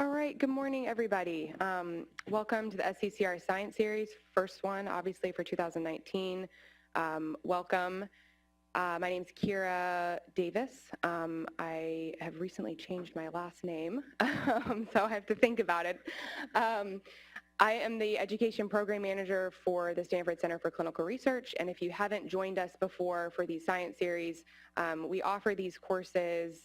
All right, good morning, everybody. Welcome to the SCCR Science Series, first one, obviously, for 2019. Welcome. My name is Kira Davis. I have recently changed my last name, so I have to think about it. I am the Education Program Manager for the Stanford Center for Clinical Research, and if you haven't joined us before for these science series, we offer these courses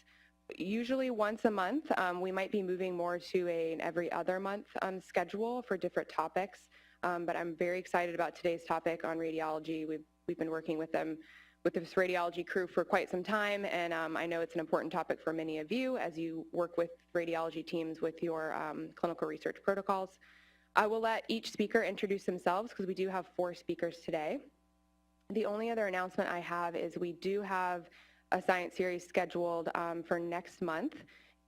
usually once a month. We might be moving more to an every other month schedule for different topics, but I'm very excited about today's topic on radiology. We've been working with this radiology crew for quite some time, and I know it's an important topic for many of you as you work with radiology teams with your clinical research protocols. I will let each speaker introduce themselves because we do have 4 speakers today. The only other announcement I have is we do have a science series scheduled for next month,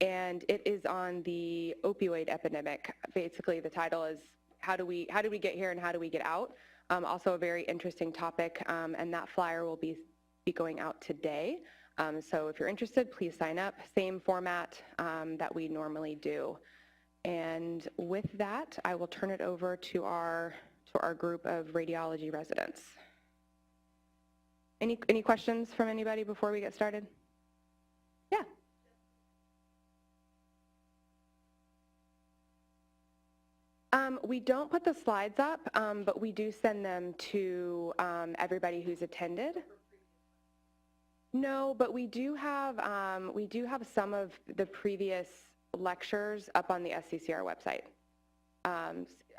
and it is on the opioid epidemic. Basically, the title is how do we get here and how do we get out? Also a very interesting topic, and that flyer will be going out today. So if you're interested, please sign up. Same format that we normally do. And with that, I will turn it over to our group of radiology residents. Any questions from anybody before we get started? Yeah. We don't put the slides up, but we do send them to everybody who's attended. No, but we do have some of the previous lectures up on the SCCR website.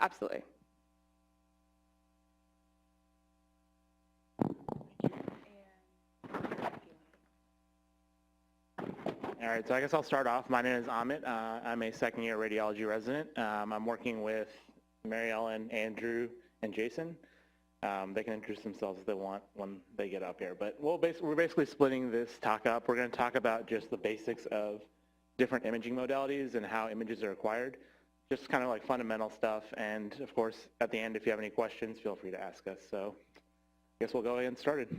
Absolutely. All right, so I guess I'll start off. My name is Amit. I'm a second-year radiology resident. I'm working with Mary Ellen, Andrew, and Jason. They can introduce themselves if they want when they get up here. But we're basically splitting this talk up. We're going to talk about just the basics of different imaging modalities and how images are acquired, just kind of like fundamental stuff. And of course, at the end, if you have any questions, feel free to ask us. So I guess we'll go ahead and get started.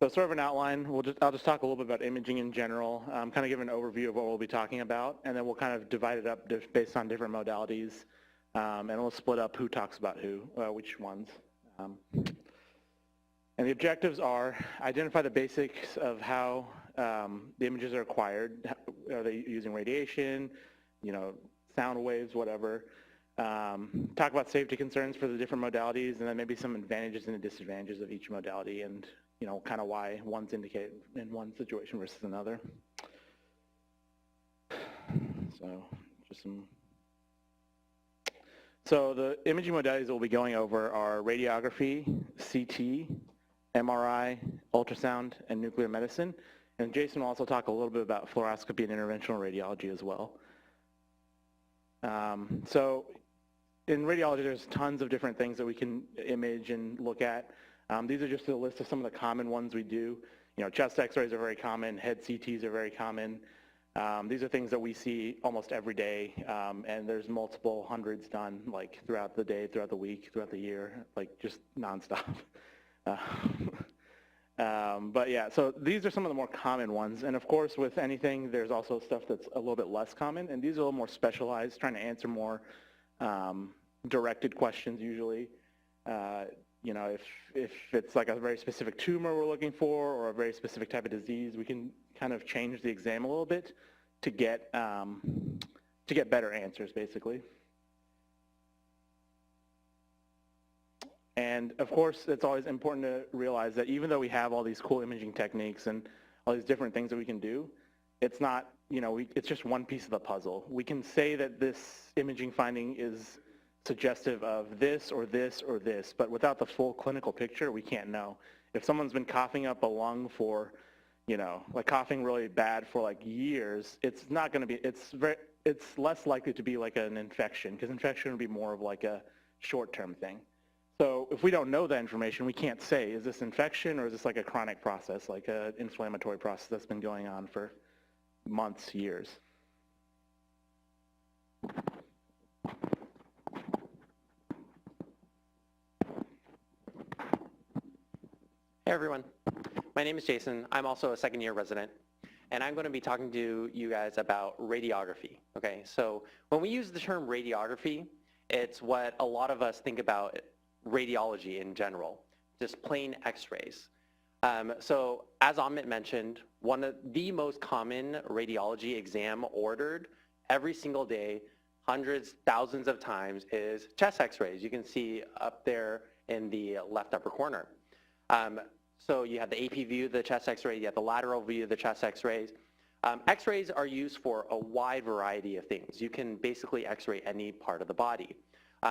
So sort of an outline, I'll just talk a little bit about imaging in general, kind of give an overview of what we'll be talking about, and then we'll kind of divide it up based on different modalities, and we'll split up who talks about who, which ones. And the objectives are identify the basics of how the images are acquired. Are they using radiation, sound waves, whatever. Talk about safety concerns for the different modalities, and then maybe some advantages and disadvantages of each modality, and kind of why one's indicated in one situation versus another. So the imaging modalities that we'll be going over are radiography, CT, MRI, ultrasound, and nuclear medicine. And Jason will also talk a little bit about fluoroscopy and interventional radiology as well. So in radiology, there's tons of different things that we can image and look at. These are just a list of some of the common ones we do. Chest x-rays are very common, head CTs are very common. These are things that we see almost every day, and there's multiple hundreds done like throughout the day, throughout the week, throughout the year, like just nonstop. But yeah, so these are some of the more common ones. And of course, with anything, there's also stuff that's a little bit less common, and these are a little more specialized, trying to answer more directed questions usually. If it's like a very specific tumor we're looking for or a very specific type of disease, we can kind of change the exam a little bit to get better answers, basically. And of course, it's always important to realize that even though we have all these cool imaging techniques and all these different things that we can do, it's not, it's just one piece of the puzzle. We can say that this imaging finding is suggestive of this or this or this, but without the full clinical picture, we can't know. If someone's been coughing up a lung for, like coughing really bad for like years, it's not going to be, it's less likely to be like an infection, because infection would be more of like a short-term thing. So if we don't know that information, we can't say, is this infection or is this like a chronic process, like an inflammatory process that's been going on for months, years. Hey everyone, my name is Jason. I'm also a second-year resident. and I'm going to be talking to you guys about radiography. Okay, so when we use the term radiography, it's what a lot of us think about radiology in general, just plain x-rays. So as Amit mentioned, one of the most common radiology exam ordered every single day, hundreds, thousands of times, is chest x-rays. You can see up there in the left upper corner. So you have the AP view of the chest x-ray, you have the lateral view of the chest x-rays. X-rays are used for a wide variety of things. You can basically x-ray any part of the body.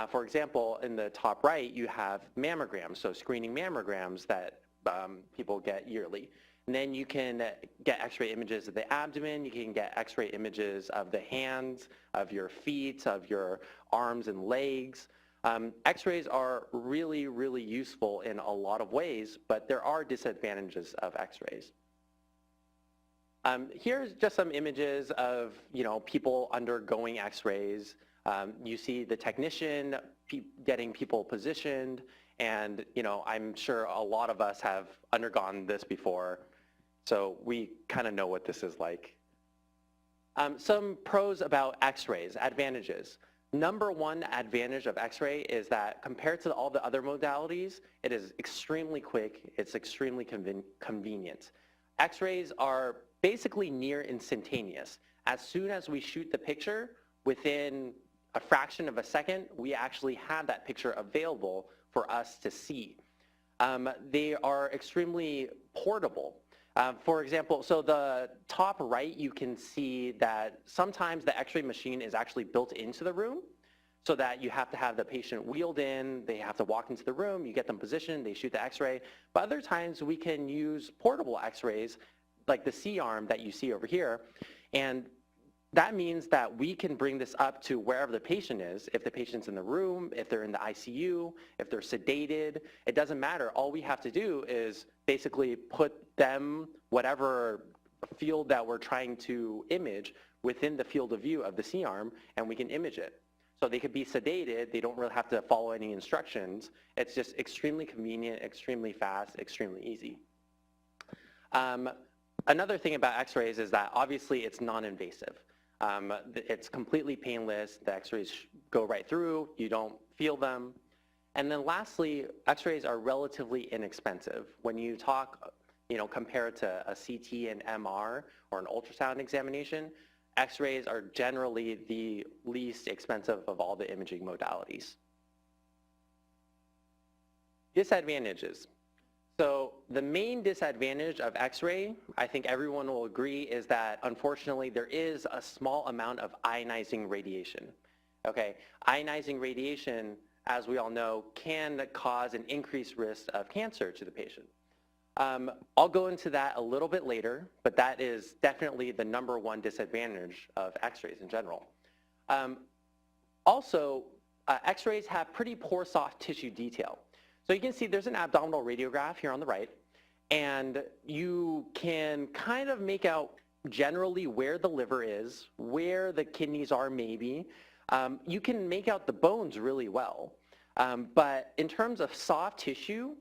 For example, in the top right, you have mammograms, so screening mammograms that people get yearly. And then you can get x-ray images of the abdomen, you can get x-ray images of the hands, of your feet, of your arms and legs. X-rays are really, really useful in a lot of ways, but there are disadvantages of x-rays. Here's just some images of people undergoing x-rays. You see the technician getting people positioned, and I'm sure a lot of us have undergone this before, so we kind of know what this is like. Some pros about x-rays, advantages. Number one advantage of x-ray is that compared to all the other modalities, it is extremely quick, it's extremely convenient. X-rays are basically near instantaneous. As soon as we shoot the picture, within a fraction of a second, we actually have that picture available for us to see. They are extremely portable. For example, so the top right, you can see that sometimes the x-ray machine is actually built into the room so that you have to have the patient wheeled in, they have to walk into the room, you get them positioned, they shoot the x-ray. But other times we can use portable x-rays like the C-arm that you see over here, and that means that we can bring this up to wherever the patient is. If the patient's in the room, if they're in the ICU, if they're sedated, it doesn't matter. All we have to do is basically put them, whatever field that we're trying to image, within the field of view of the C-arm, and we can image it. So they could be sedated, they don't really have to follow any instructions. It's just extremely convenient, extremely fast, extremely easy. Another thing about x-rays is that obviously it's non-invasive. It's completely painless, the x-rays go right through, you don't feel them. And then lastly, x-rays are relatively inexpensive. When you talk, compared to a CT and MR or an ultrasound examination, x-rays are generally the least expensive of all the imaging modalities. Disadvantages. So the main disadvantage of x-ray, I think everyone will agree, is that unfortunately there is a small amount of ionizing radiation. Okay, ionizing radiation, as we all know, can cause an increased risk of cancer to the patient. I'll go into that a little bit later, but that is definitely the number one disadvantage of x-rays in general. Also, x-rays have pretty poor soft tissue detail. So you can see there's an abdominal radiograph here on the right, and you can kind of make out generally where the liver is, where the kidneys are maybe. You can make out the bones really well. But in terms of soft tissue,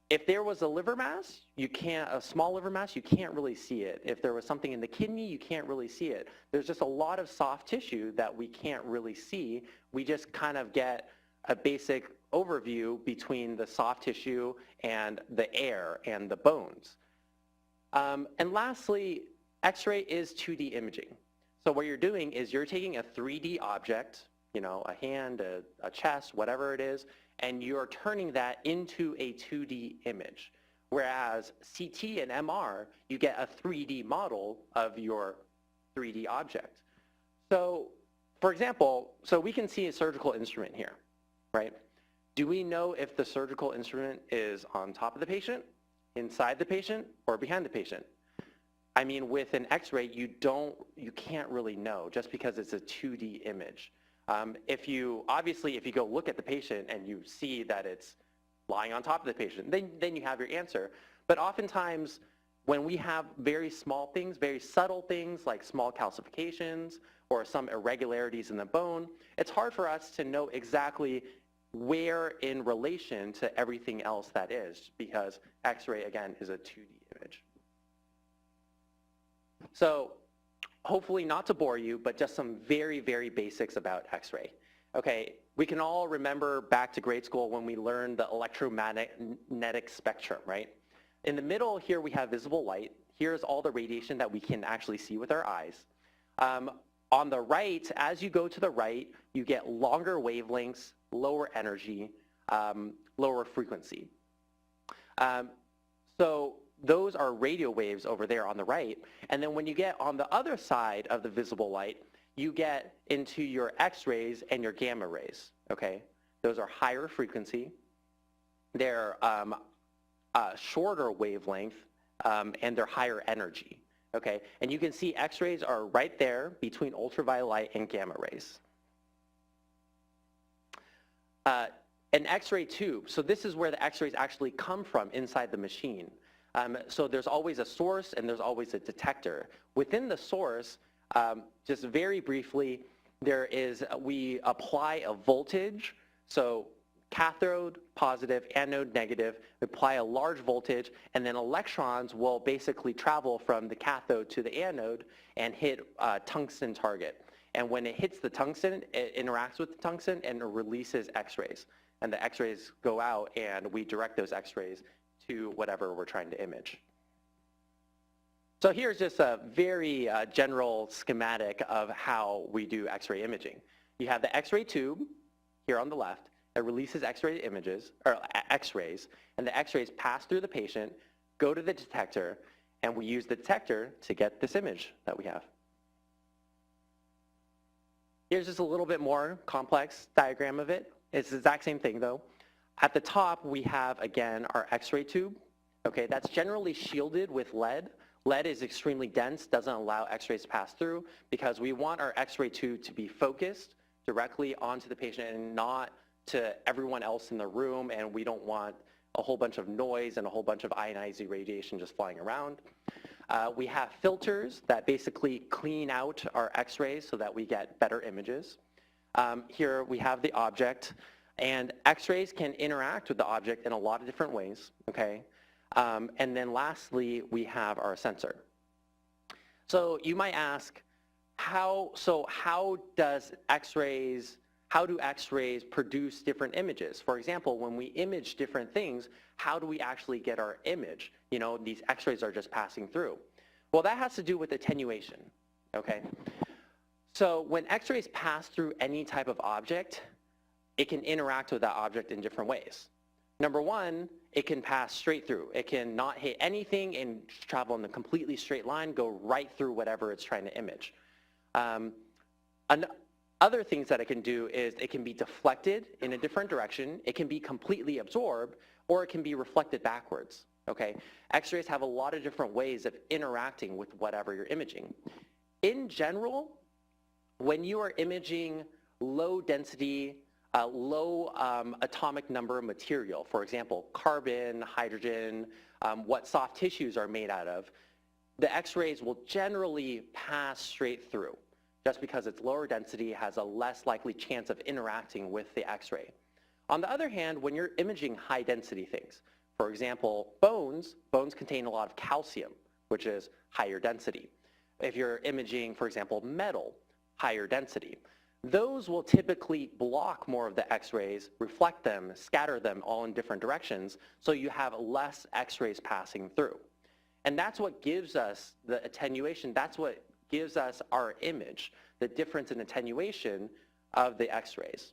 if there was a liver mass, a small liver mass, you can't really see it. If there was something in the kidney, you can't really see it. There's just a lot of soft tissue that we can't really see. We just kind of get a basic overview between the soft tissue and the air and the bones. And lastly, X-ray is 2D imaging. So what you're doing is you're taking a 3D object, a hand, a chest, whatever it is, and you're turning that into a 2D image. Whereas CT and MR, you get a 3D model of your 3D object. So for example, so we can see a surgical instrument here, right? Do we know if the surgical instrument is on top of the patient, inside the patient, or behind the patient? I mean, with an X-ray, you can't really know just because it's a 2D image. Obviously, if you go look at the patient and you see that it's lying on top of the patient, then you have your answer. But oftentimes, when we have very small things, very subtle things like small calcifications or some irregularities in the bone, it's hard for us to know exactly where in relation to everything else that is, because X-ray, again, is a 2D image. So hopefully not to bore you, but just some very, very basics about X-ray. Okay, we can all remember back to grade school when we learned the electromagnetic spectrum, right? In the middle here we have visible light. Here's all the radiation that we can actually see with our eyes. On the right, as you go to the right, you get longer wavelengths, lower energy, lower frequency. So those are radio waves over there on the right. And then when you get on the other side of the visible light, you get into your X-rays and your gamma rays, okay? Those are higher frequency. They're shorter wavelength, and they're higher energy, okay? And you can see X-rays are right there between ultraviolet light and gamma rays. An X-ray tube, so this is where the X-rays actually come from inside the machine. So there's always a source and there's always a detector. Within the source, just very briefly, we apply a voltage, so cathode positive, anode negative, apply a large voltage, and then electrons will basically travel from the cathode to the anode and hit a tungsten target. And when it hits the tungsten, it interacts with the tungsten and it releases X-rays. And the X-rays go out and we direct those X-rays to whatever we're trying to image. So here's just a very general schematic of how we do X-ray imaging. You have the X-ray tube here on the left that releases X-ray images, or X-rays, and the X-rays pass through the patient, go to the detector, and we use the detector to get this image that we have. Here's just a little bit more complex diagram of it. It's the exact same thing though. At the top we have, again, our X-ray tube. Okay, that's generally shielded with lead. Lead is extremely dense, doesn't allow X-rays to pass through because we want our X-ray tube to be focused directly onto the patient and not to everyone else in the room, and we don't want a whole bunch of noise and a whole bunch of ionizing radiation just flying around. We have filters that basically clean out our X-rays so that we get better images. Here we have the object, and X-rays can interact with the object in a lot of different ways, okay? And then lastly, we have our sensor. So you might ask, how do X-rays produce different images? For example, when we image different things, how do we actually get our image? You know, these X-rays are just passing through. Well, that has to do with attenuation, okay? So when X-rays pass through any type of object, it can interact with that object in different ways. Number one, it can pass straight through. It can not hit anything and travel in a completely straight line, go right through whatever it's trying to image. Other things that it can do is it can be deflected in a different direction, it can be completely absorbed, or it can be reflected backwards, okay? X-rays have a lot of different ways of interacting with whatever you're imaging. In general, when you are imaging low density, low atomic number material, for example, carbon, hydrogen, what soft tissues are made out of, the X-rays will generally pass straight through. Just because it's lower density, has a less likely chance of interacting with the X-ray. On the other hand, when you're imaging high density things, for example, bones contain a lot of calcium, which is higher density. If you're imaging, for example, metal, higher density, those will typically block more of the X-rays, reflect them, scatter them all in different directions, so you have less X-rays passing through. And that's what gives us the attenuation, that's what gives us our image, the difference in attenuation of the X-rays.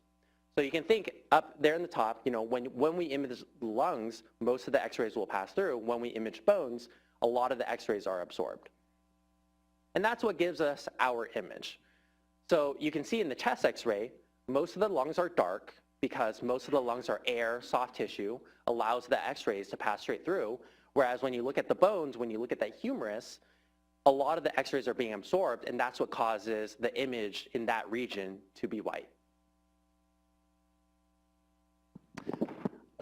So you can think up there in the top, you know, when we image lungs, most of the X-rays will pass through. When we image bones, a lot of the X-rays are absorbed. And that's what gives us our image. So you can see in the chest X-ray, most of the lungs are dark because most of the lungs are air, soft tissue, allows the X-rays to pass straight through. Whereas when you look at the bones, when you look at that humerus, a lot of the X-rays are being absorbed, and that's what causes the image in that region to be white.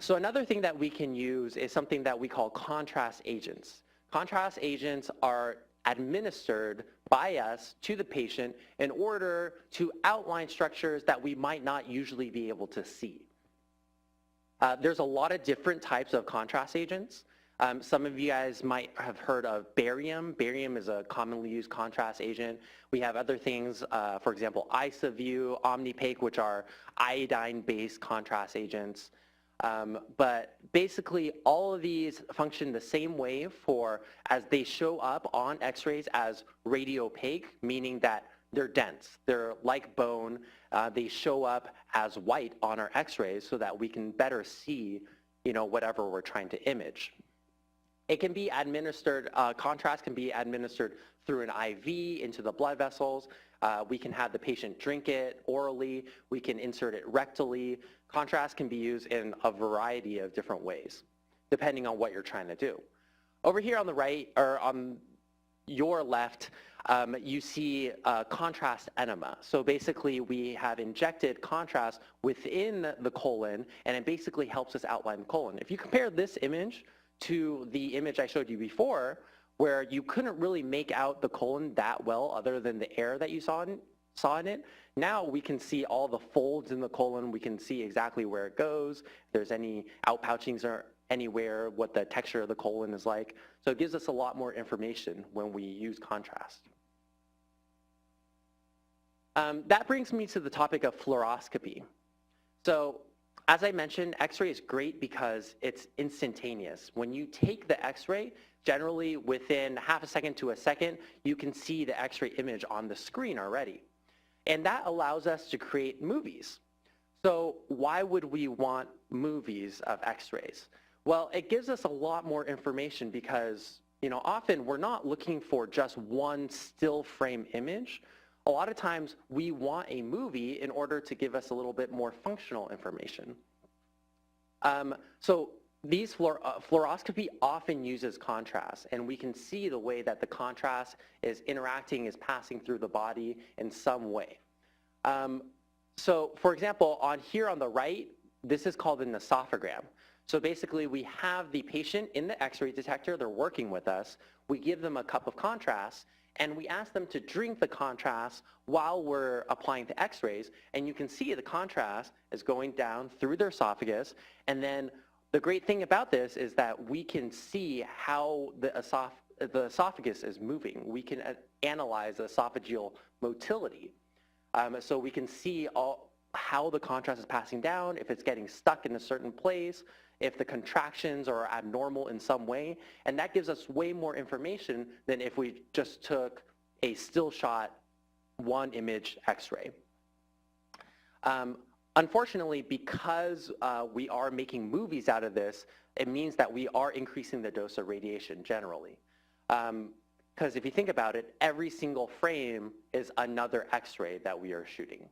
So another thing that we can use is something that we call contrast agents. Contrast agents are administered by us to the patient in order to outline structures that we might not usually be able to see. There's a lot of different types of contrast agents. Some of you guys might have heard of barium. Barium is a commonly used contrast agent. We have other things, for example, IsoView, Omnipaque, which are iodine-based contrast agents. But basically, all of these function the same way as they show up on x-rays as radiopaque, meaning that they're dense. They're like bone. They show up as white on our x-rays so that we can better see, whatever we're trying to image. It can be administered, contrast can be administered through an IV into the blood vessels. We can have the patient drink it orally. We can insert it rectally. Contrast can be used in a variety of different ways, depending on what you're trying to do. Over here on the right, or on your left, you see contrast enema. So basically, we have injected contrast within the colon, and it basically helps us outline the colon. If you compare this image to the image I showed you before, where you couldn't really make out the colon that well other than the air that you saw in it, now we can see all the folds in the colon. We can see exactly where it goes, if there's any outpouchings or anywhere, what the texture of the colon is like. So it gives us a lot more information when we use contrast. That brings me to the topic of fluoroscopy. So as I mentioned, X-ray is great because it's instantaneous. When you take the X-ray, generally within half a second to a second, you can see the X-ray image on the screen already. And that allows us to create movies. So why would we want movies of X-rays? Well, it gives us a lot more information because, often we're not looking for just one still frame image. A lot of times we want a movie in order to give us a little bit more functional information. So these fluoroscopy often uses contrast, and we can see the way that the contrast is interacting, is passing through the body in some way. So for example, here on the right, this is called an esophagram. So basically we have the patient in the X-ray detector, they're working with us, we give them a cup of contrast, and we ask them to drink the contrast while we're applying the X-rays, and you can see the contrast is going down through their esophagus, and then the great thing about this is that we can see how the esophagus is moving. We can analyze the esophageal motility. So we can see how the contrast is passing down, if it's getting stuck in a certain place, if the contractions are abnormal in some way, and that gives us way more information than if we just took a still shot, one image X-ray. Unfortunately, because we are making movies out of this, it means that we are increasing the dose of radiation generally. Because if you think about it, every single frame is another X-ray that we are shooting.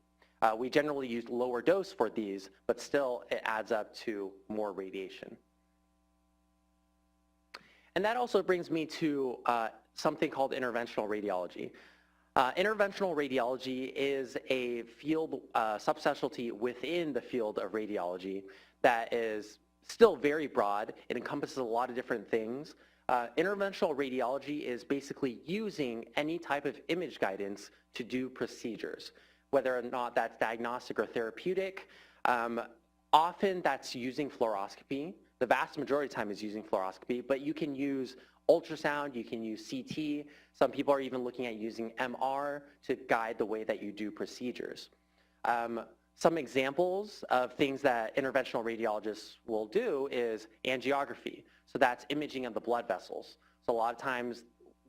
We generally use lower dose for these, but still it adds up to more radiation. And that also brings me to something called interventional radiology. Interventional radiology is a field subspecialty within the field of radiology that is still very broad. It encompasses a lot of different things. Interventional radiology is basically using any type of image guidance to do procedures, whether or not that's diagnostic or therapeutic. Often that's using fluoroscopy. The vast majority of the time is using fluoroscopy, but you can use ultrasound, you can use CT. Some people are even looking at using MR to guide the way that you do procedures. Some examples of things that interventional radiologists will do is angiography. So that's imaging of the blood vessels. So a lot of times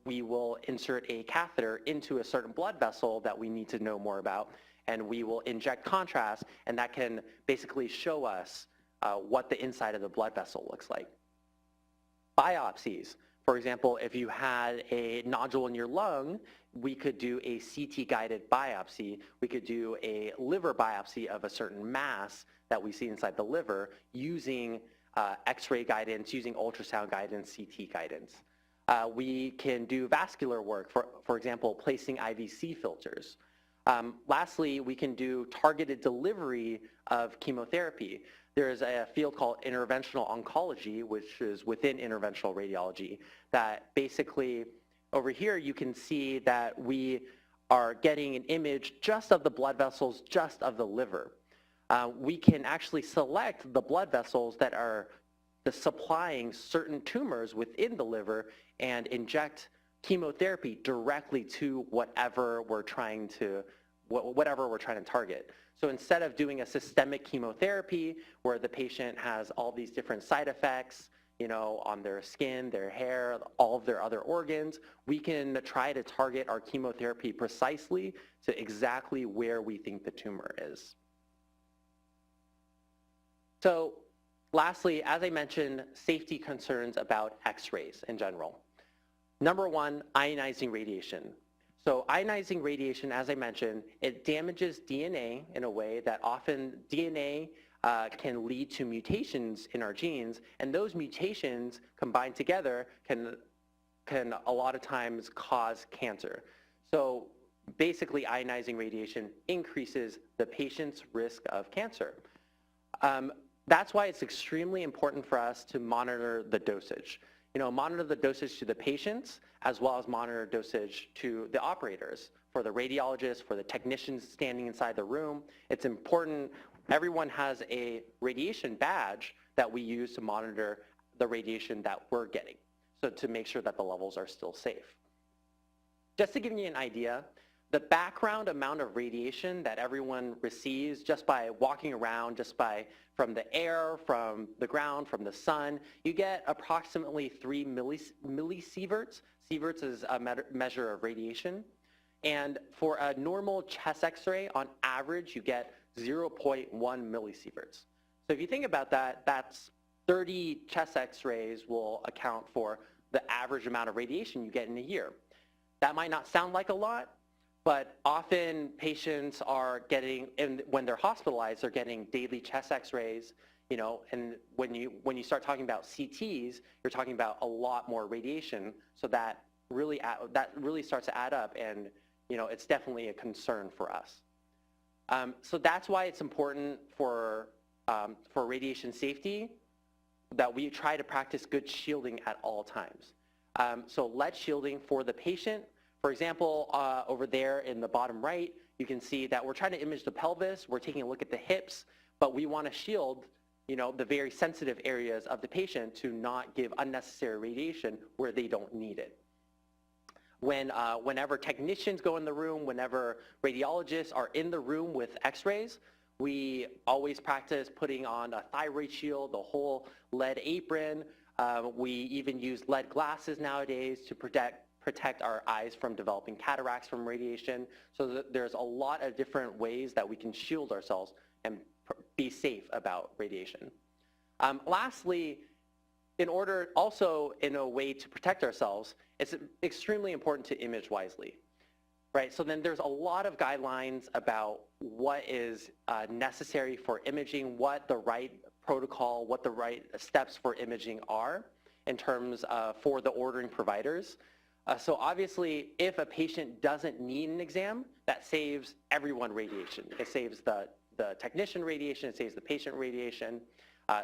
we will insert a catheter into a certain blood vessel that we need to know more about, and we will inject contrast, and that can basically show us what the inside of the blood vessel looks like. Biopsies. For example, if you had a nodule in your lung, we could do a CT-guided biopsy. We could do a liver biopsy of a certain mass that we see inside the liver using X-ray guidance, using ultrasound guidance, CT guidance. We can do vascular work, for example, placing IVC filters. Lastly, we can do targeted delivery of chemotherapy. There's a field called interventional oncology, which is within interventional radiology, that basically, over here you can see that we are getting an image just of the blood vessels, just of the liver. We can actually select the blood vessels that are supplying certain tumors within the liver and inject chemotherapy directly to whatever we're trying to target. So instead of doing a systemic chemotherapy where the patient has all these different side effects, on their skin, their hair, all of their other organs, we can try to target our chemotherapy precisely to exactly where we think the tumor is. So lastly, as I mentioned, safety concerns about X-rays in general. Number one, ionizing radiation. So ionizing radiation, as I mentioned, it damages DNA in a way that often DNA can lead to mutations in our genes, and those mutations combined together can a lot of times cause cancer. So basically, ionizing radiation increases the patient's risk of cancer. That's why it's extremely important for us to monitor the dosage. Monitor the dosage to the patients as well as monitor dosage to the operators, for the radiologists, for the technicians standing inside the room. It's important. Everyone has a radiation badge that we use to monitor the radiation that we're getting, so to make sure that the levels are still safe. Just to give you an idea, the background amount of radiation that everyone receives just by walking around, from the air, from the ground, from the sun, you get approximately 3 millisieverts. Sieverts is a measure of radiation. And for a normal chest x-ray, on average, you get 0.1 millisieverts. So if you think about that, that's 30 chest x-rays will account for the average amount of radiation you get in a year. That might not sound like a lot, but often patients are getting, and when they're hospitalized, they're getting daily chest x-rays, and when you start talking about CTs, you're talking about a lot more radiation, so that really starts to add up, and it's definitely a concern for us. So that's why it's important for radiation safety that we try to practice good shielding at all times. So lead shielding for the patient. For example, over there in the bottom right, you can see that we're trying to image the pelvis, we're taking a look at the hips, but we want to shield the very sensitive areas of the patient to not give unnecessary radiation where they don't need it. Whenever technicians go in the room, whenever radiologists are in the room with x-rays, we always practice putting on a thyroid shield, the whole lead apron. We even use lead glasses nowadays to protect our eyes from developing cataracts from radiation. So there's a lot of different ways that we can shield ourselves and be safe about radiation. Lastly, in a way to protect ourselves, it's extremely important to image wisely, right? So then there's a lot of guidelines about what is necessary for imaging, what the right protocol, what the right steps for imaging are in terms for the ordering providers. So obviously, if a patient doesn't need an exam, that saves everyone radiation. It saves the technician radiation, it saves the patient radiation,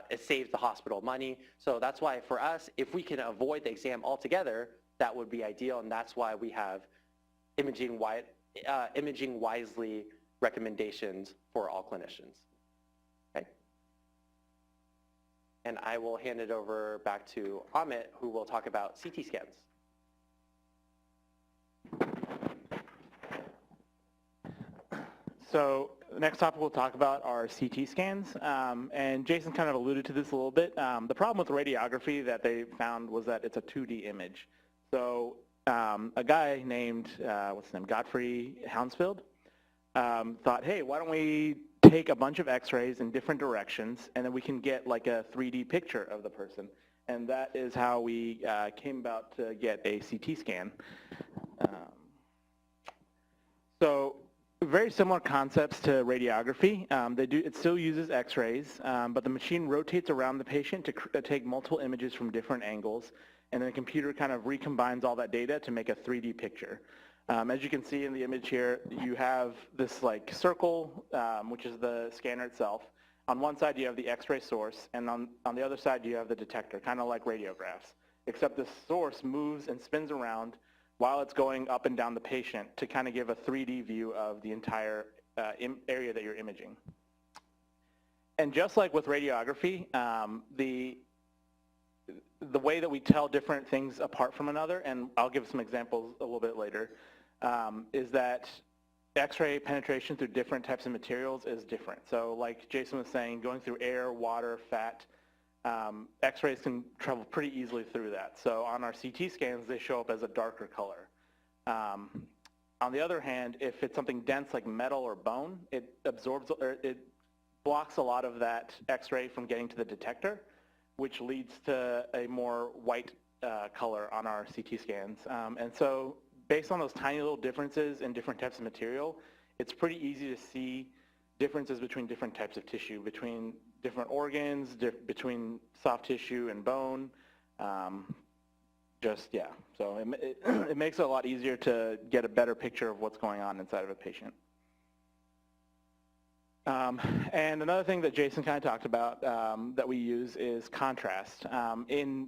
it saves the hospital money. So that's why for us, if we can avoid the exam altogether, that would be ideal, and that's why we have imaging wisely recommendations for all clinicians. Okay? And I will hand it over back to Amit, who will talk about CT scans. So the next topic we'll talk about are CT scans, and Jason kind of alluded to this a little bit. The problem with radiography that they found was that it's a 2D image. So a guy named, Godfrey Hounsfield thought, hey, why don't we take a bunch of x-rays in different directions, and then we can get like a 3D picture of the person. And that is how we came about to get a CT scan. So very similar concepts to radiography. It still uses x-rays, but the machine rotates around the patient to take multiple images from different angles, and then the computer kind of recombines all that data to make a 3D picture. As you can see in the image here, you have this like circle, which is the scanner itself. On one side you have the x-ray source, and on the other side you have the detector, kind of like radiographs, except the source moves and spins around while it's going up and down the patient to kind of give a 3D view of the entire area that you're imaging. And just like with radiography, the the way that we tell different things apart from another, and I'll give some examples a little bit later, is that X-ray penetration through different types of materials is different. So like Jason was saying, going through air, water, fat, X-rays can travel pretty easily through that. So on our CT scans, they show up as a darker color. On the other hand, if it's something dense like metal or bone, it absorbs, or it blocks a lot of that X-ray from getting to the detector, which leads to a more white color on our CT scans. And so based on those tiny little differences in different types of material, it's pretty easy to see differences between different types of tissue, between different organs, between soft tissue and bone. So it makes it a lot easier to get a better picture of what's going on inside of a patient. And another thing that Jason kind of talked about that we use is contrast. In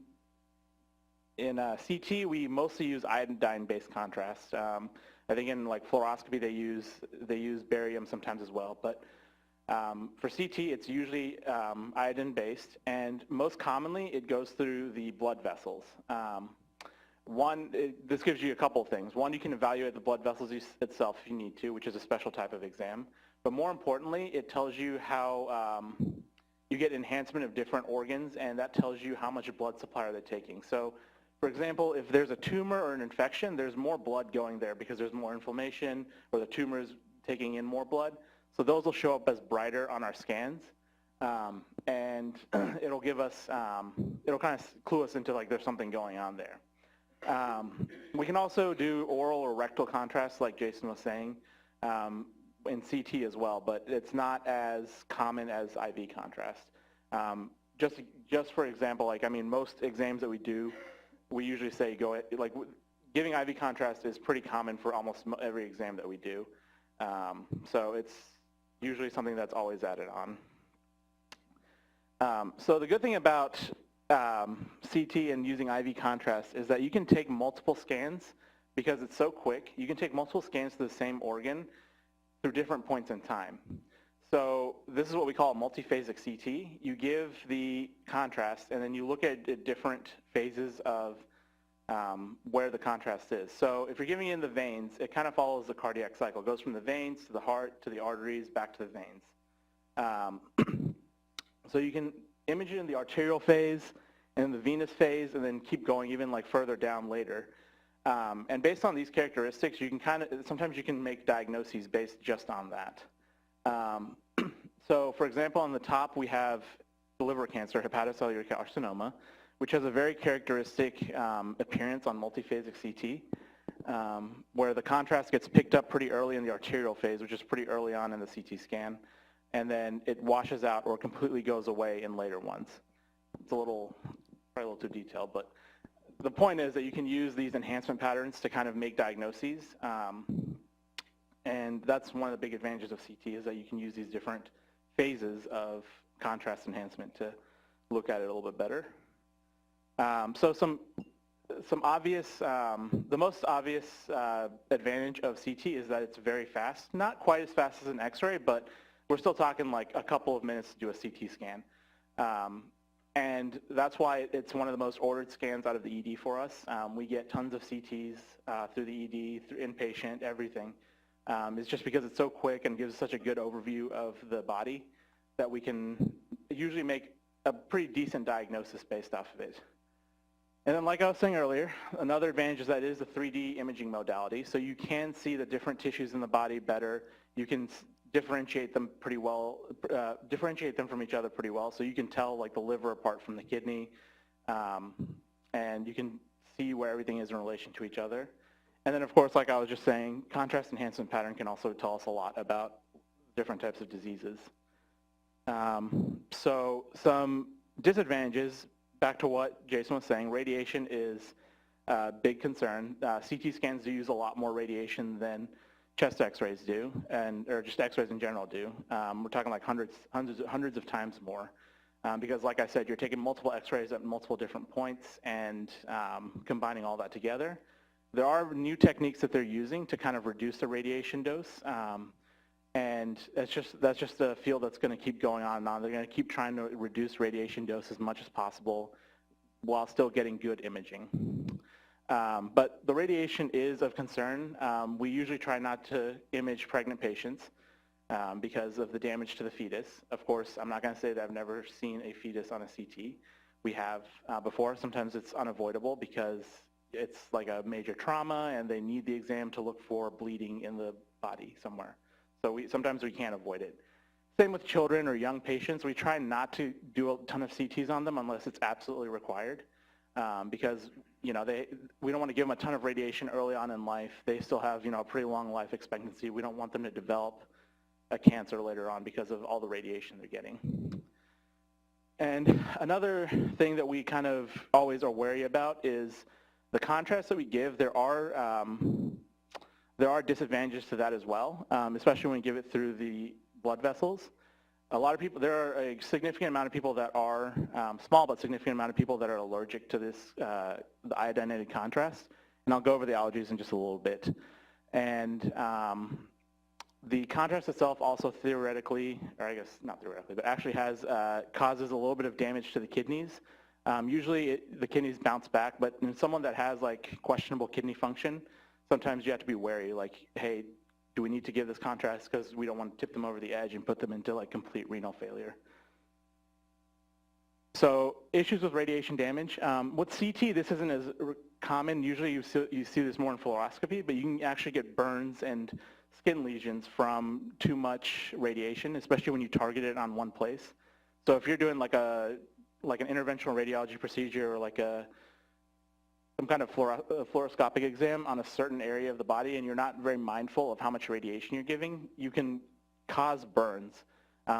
CT, we mostly use iodine-based contrast. I think in like fluoroscopy, they use barium sometimes as well. But for CT, it's usually iodine-based, and most commonly, it goes through the blood vessels. This gives you a couple of things. One, you can evaluate the blood vessels itself if you need to, which is a special type of exam. But more importantly, it tells you how you get enhancement of different organs, and that tells you how much blood supply are they taking. So, for example, if there's a tumor or an infection, there's more blood going there because there's more inflammation, or the tumor is taking in more blood. So those will show up as brighter on our scans, and it'll give us, it'll kind of clue us into like there's something going on there. We can also do oral or rectal contrast, like Jason was saying, in CT as well, but it's not as common as IV contrast. Just for example, like, I mean, most exams that we do, we usually say like, giving IV contrast is pretty common for almost every exam that we do. So it's usually something that's always added on. So the good thing about CT and using IV contrast is that you can take multiple scans because it's so quick. You can take multiple scans to the same organ through different points in time. So this is what we call a multiphasic CT. You give the contrast, and then you look at different phases of where the contrast is. So if you're giving it in the veins, it kind of follows the cardiac cycle. It goes from the veins to the heart to the arteries back to the veins. So you can image it in the arterial phase and the venous phase, and then keep going even like further down later. And based on these characteristics, you can sometimes you can make diagnoses based just on that. So for example, on the top we have liver cancer, hepatocellular carcinoma, which has a very characteristic appearance on multiphasic CT, where the contrast gets picked up pretty early in the arterial phase, which is pretty early on in the CT scan, and then it washes out or completely goes away in later ones. It's probably a little too detailed, but the point is that you can use these enhancement patterns to kind of make diagnoses, and that's one of the big advantages of CT is that you can use these different phases of contrast enhancement to look at it a little bit better. So some obvious, the most obvious advantage of CT is that it's very fast. Not quite as fast as an X-ray, but we're still talking like a couple of minutes to do a CT scan. And that's why it's one of the most ordered scans out of the ED for us. We get tons of CTs through the ED, through inpatient, everything. It's just because it's so quick and gives such a good overview of the body that we can usually make a pretty decent diagnosis based off of it. And then like I was saying earlier, another advantage is that it is a 3D imaging modality, so you can see the different tissues in the body better. You can differentiate them pretty well, differentiate them from each other pretty well, so you can tell like the liver apart from the kidney, and you can see where everything is in relation to each other. And then of course, like I was just saying, contrast enhancement pattern can also tell us a lot about different types of diseases. So some disadvantages, back to what Jason was saying, radiation is a big concern. CT scans do use a lot more radiation than chest x-rays do, or just x-rays in general do. We're talking like hundreds of times more. Because like I said, you're taking multiple x-rays at multiple different points and combining all that together. There are new techniques that they're using to kind of reduce the radiation dose. And that's just a field that's going to keep going on and on. They're going to keep trying to reduce radiation dose as much as possible, while still getting good imaging. But the radiation is of concern. We usually try not to image pregnant patients because of the damage to the fetus. Of course, I'm not going to say that I've never seen a fetus on a CT. We have before. Sometimes it's unavoidable because it's like a major trauma and they need the exam to look for bleeding in the body somewhere. So sometimes we can't avoid it. Same with children or young patients. We try not to do a ton of CTs on them unless it's absolutely required because we don't want to give them a ton of radiation early on in life. They still have a pretty long life expectancy. We don't want them to develop a cancer later on because of all the radiation they're getting. And another thing that we kind of always are wary about is the contrast that we give. There are disadvantages to that as well, especially when we give it through the blood vessels. A lot of people, there are a significant amount of people that are, small but significant amount of people that are allergic to this, the iodinated contrast. And I'll go over the allergies in just a little bit. And the contrast itself also theoretically, or I guess not theoretically, but actually has, causes a little bit of damage to the kidneys. Usually the kidneys bounce back, but in someone that has like questionable kidney function, sometimes you have to be wary, like, hey, do we need to give this contrast because we don't want to tip them over the edge and put them into like complete renal failure. So issues with radiation damage. With CT, this isn't as common. Usually you see this more in fluoroscopy, but you can actually get burns and skin lesions from too much radiation, especially when you target it on one place. So if you're doing like an interventional radiology procedure or like some kind of fluoroscopic exam on a certain area of the body and you're not very mindful of how much radiation you're giving, you can cause burns.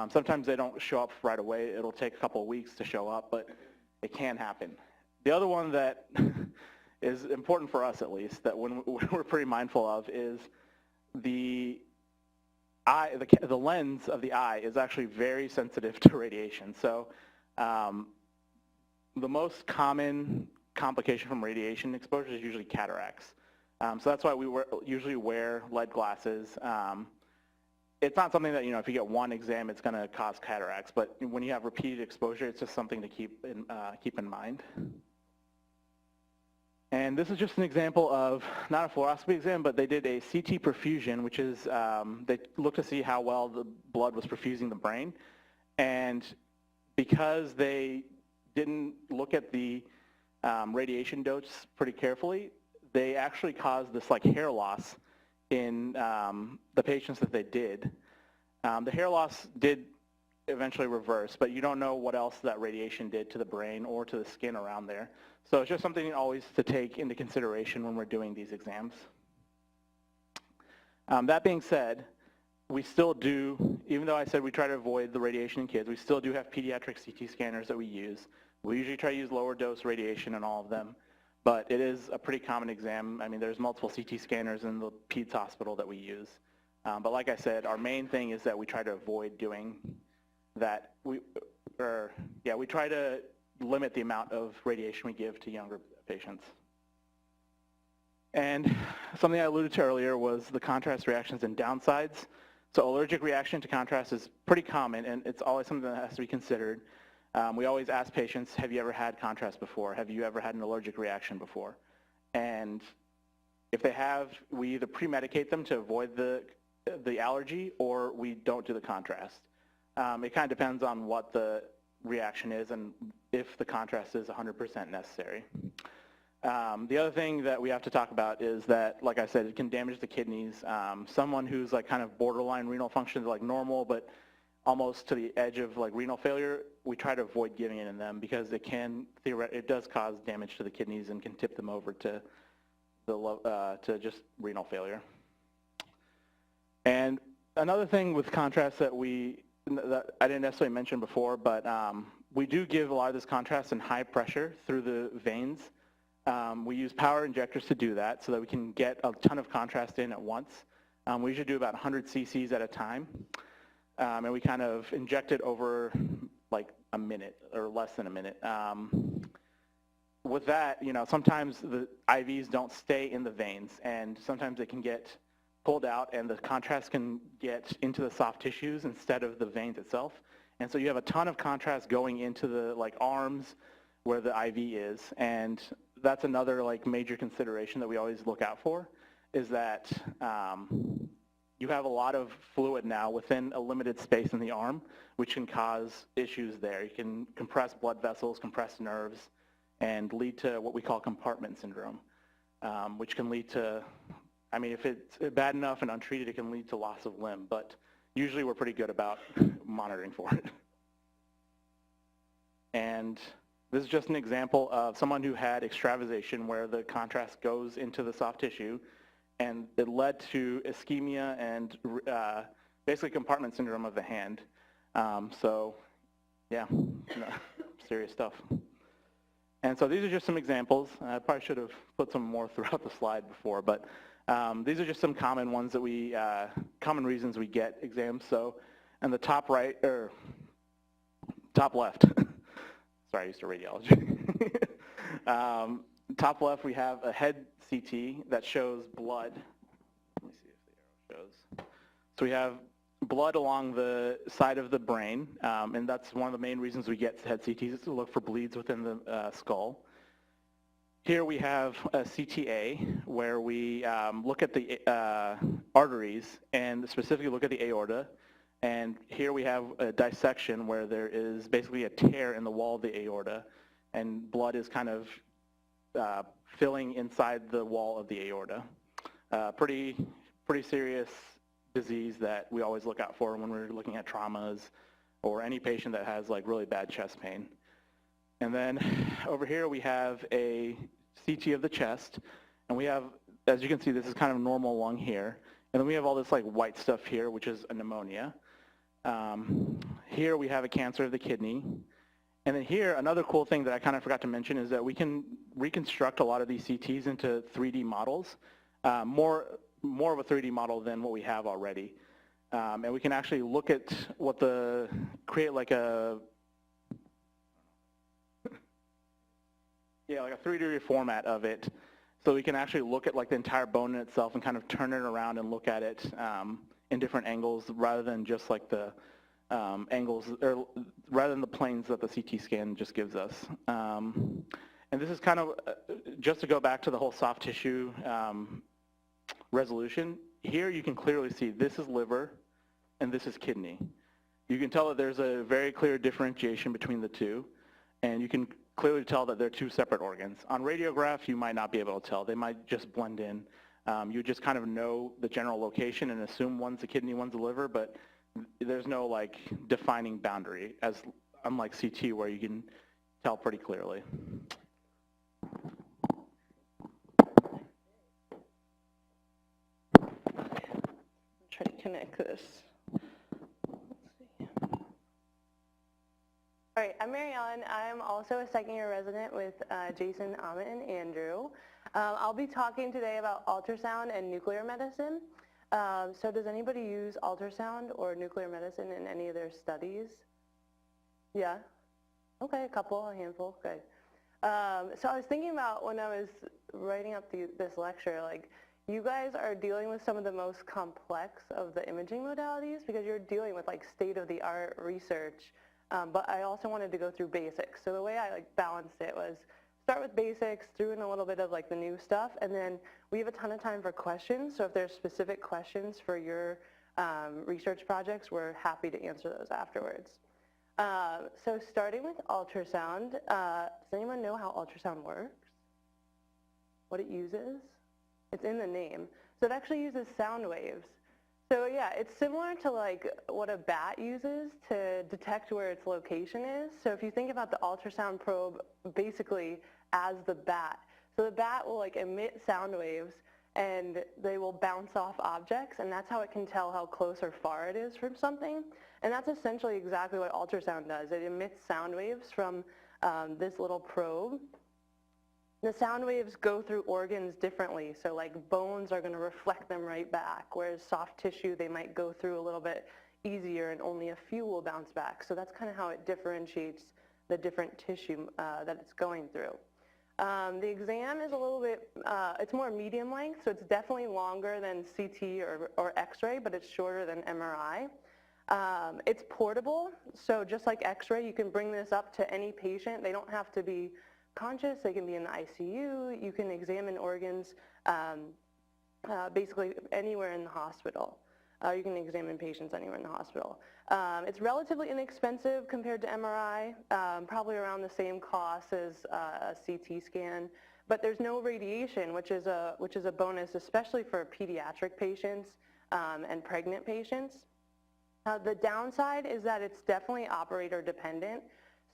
Sometimes they don't show up right away. It'll take a couple of weeks to show up, but it can happen. The other one that is important for us at least, that we're pretty mindful of is the eye, the lens of the eye is actually very sensitive to radiation. So the most common complication from radiation exposure is usually cataracts. So that's why we usually wear lead glasses. It's not something that, if you get one exam, it's going to cause cataracts, but when you have repeated exposure, it's just something to keep in mind. And this is just an example of, not a fluoroscopy exam, but they did a CT perfusion, which is, they looked to see how well the blood was perfusing the brain. And because they didn't look at the radiation dose pretty carefully, they actually caused this like hair loss in the patients that they did. The hair loss did eventually reverse, but you don't know what else that radiation did to the brain or to the skin around there. So it's just something always to take into consideration when we're doing these exams. That being said, we still do, even though I said we try to avoid the radiation in kids, we still do have pediatric CT scanners that we use. We usually try to use lower dose radiation in all of them, but it is a pretty common exam. I mean, there's multiple CT scanners in the PEDS hospital that we use. But like I said, our main thing is that we try to avoid doing that. We try to limit the amount of radiation we give to younger patients. And something I alluded to earlier was the contrast reactions and downsides. So allergic reaction to contrast is pretty common, and it's always something that has to be considered. We always ask patients, have you ever had contrast before? Have you ever had an allergic reaction before? And if they have, we either pre-medicate them to avoid the allergy, or we don't do the contrast. It kind of depends on what the reaction is and if the contrast is 100% necessary. The other thing that we have to talk about is that, like I said, it can damage the kidneys. Someone who's like kind of borderline renal function, like normal, but almost to the edge of like renal failure, we try to avoid giving it in them because it does cause damage to the kidneys and can tip them over to just renal failure. And another thing with contrast that I didn't necessarily mention before, but we do give a lot of this contrast in high pressure through the veins. We use power injectors to do that so that we can get a ton of contrast in at once. We usually do about 100 cc's at a time. And we kind of inject it over like a minute or less than a minute. With that, sometimes the IVs don't stay in the veins, and sometimes they can get pulled out and the contrast can get into the soft tissues instead of the veins itself. And so you have a ton of contrast going into the arms, where the IV is, and that's another like major consideration that we always look out for, is that you have a lot of fluid now within a limited space in the arm, which can cause issues there. You can compress blood vessels, compress nerves, and lead to what we call compartment syndrome, which can lead to, I mean, if it's bad enough and untreated, it can lead to loss of limb, but usually we're pretty good about monitoring for it. And this is just an example of someone who had extravasation where the contrast goes into the soft tissue, and it led to ischemia and basically compartment syndrome of the hand. So yeah, serious stuff. And so these are just some examples. I probably should have put some more throughout the slide before, but these are just some common ones that we, common reasons we get exams. So in the top right, or top left, sorry, I used to radiology. Top left, we have a head CT that shows blood. Let me see if the arrow shows. So we have blood along the side of the brain, and that's one of the main reasons we get head CTs, is to look for bleeds within the skull. Here we have a CTA where we look at the arteries and specifically look at the aorta. And here we have a dissection where there is basically a tear in the wall of the aorta, and blood is kind of filling inside the wall of the aorta. Pretty serious disease that we always look out for when we're looking at traumas or any patient that has like really bad chest pain. And then over here we have a CT of the chest, and we have, as you can see, this is kind of normal lung here. And then we have all this like white stuff here, which is a pneumonia. Here we have a cancer of the kidney. And then here, another cool thing that I kind of forgot to mention is that we can reconstruct a lot of these CTs into 3D models, more of a 3D model than what we have already. And we can actually look at what create like a, yeah, like a 3D format of it. So we can actually look at like the entire bone in itself and kind of turn it around and look at it in different angles rather than just like the angles, or rather than the planes that the CT scan just gives us. And this is kind of, just to go back to the whole soft tissue resolution, here you can clearly see this is liver and this is kidney. You can tell that there's a very clear differentiation between the two, and you can clearly tell that they're two separate organs. On radiograph, you might not be able to tell. They might just blend in. You just kind of know the general location and assume one's a kidney, one's a liver, but there's no like defining boundary, as unlike CT where you can tell pretty clearly. Try to connect this. Let's see. All right, I'm Mary Ellen. I'm also a second-year resident with Jason, Amit, and Andrew. I'll be talking today about ultrasound and nuclear medicine. So does anybody use ultrasound or nuclear medicine in any of their studies? Yeah? Okay, a handful, good. So I was thinking about when I was writing up this lecture, like, you guys are dealing with some of the most complex of the imaging modalities because you're dealing with like state-of-the-art research, but I also wanted to go through basics. So the way I like balanced it was start with basics, threw in a little bit of like the new stuff, and then we have a ton of time for questions. So if there's specific questions for your research projects, we're happy to answer those afterwards. So starting with ultrasound, does anyone know how ultrasound works? What it uses? It's in the name. So it actually uses sound waves. So yeah, it's similar to like what a bat uses to detect where its location is. So if you think about the ultrasound probe basically as the bat, so the bat will like emit sound waves and they will bounce off objects, and that's how it can tell how close or far it is from something. And that's essentially exactly what ultrasound does. It emits sound waves from this little probe. The sound waves go through organs differently, so like bones are going to reflect them right back, whereas soft tissue they might go through a little bit easier and only a few will bounce back. So that's kind of how it differentiates the different tissue that it's going through. The exam is a little bit, it's more medium length, so it's definitely longer than CT or X-ray, but it's shorter than MRI. It's portable, so just like x-ray, you can bring this up to any patient. They don't have to be conscious. They can be in the ICU. You can examine organs basically anywhere in the hospital. You can examine patients anywhere in the hospital. It's relatively inexpensive compared to MRI, probably around the same cost as a CT scan. But there's no radiation, which is a bonus, especially for pediatric patients and pregnant patients. The downside is that it's definitely operator dependent.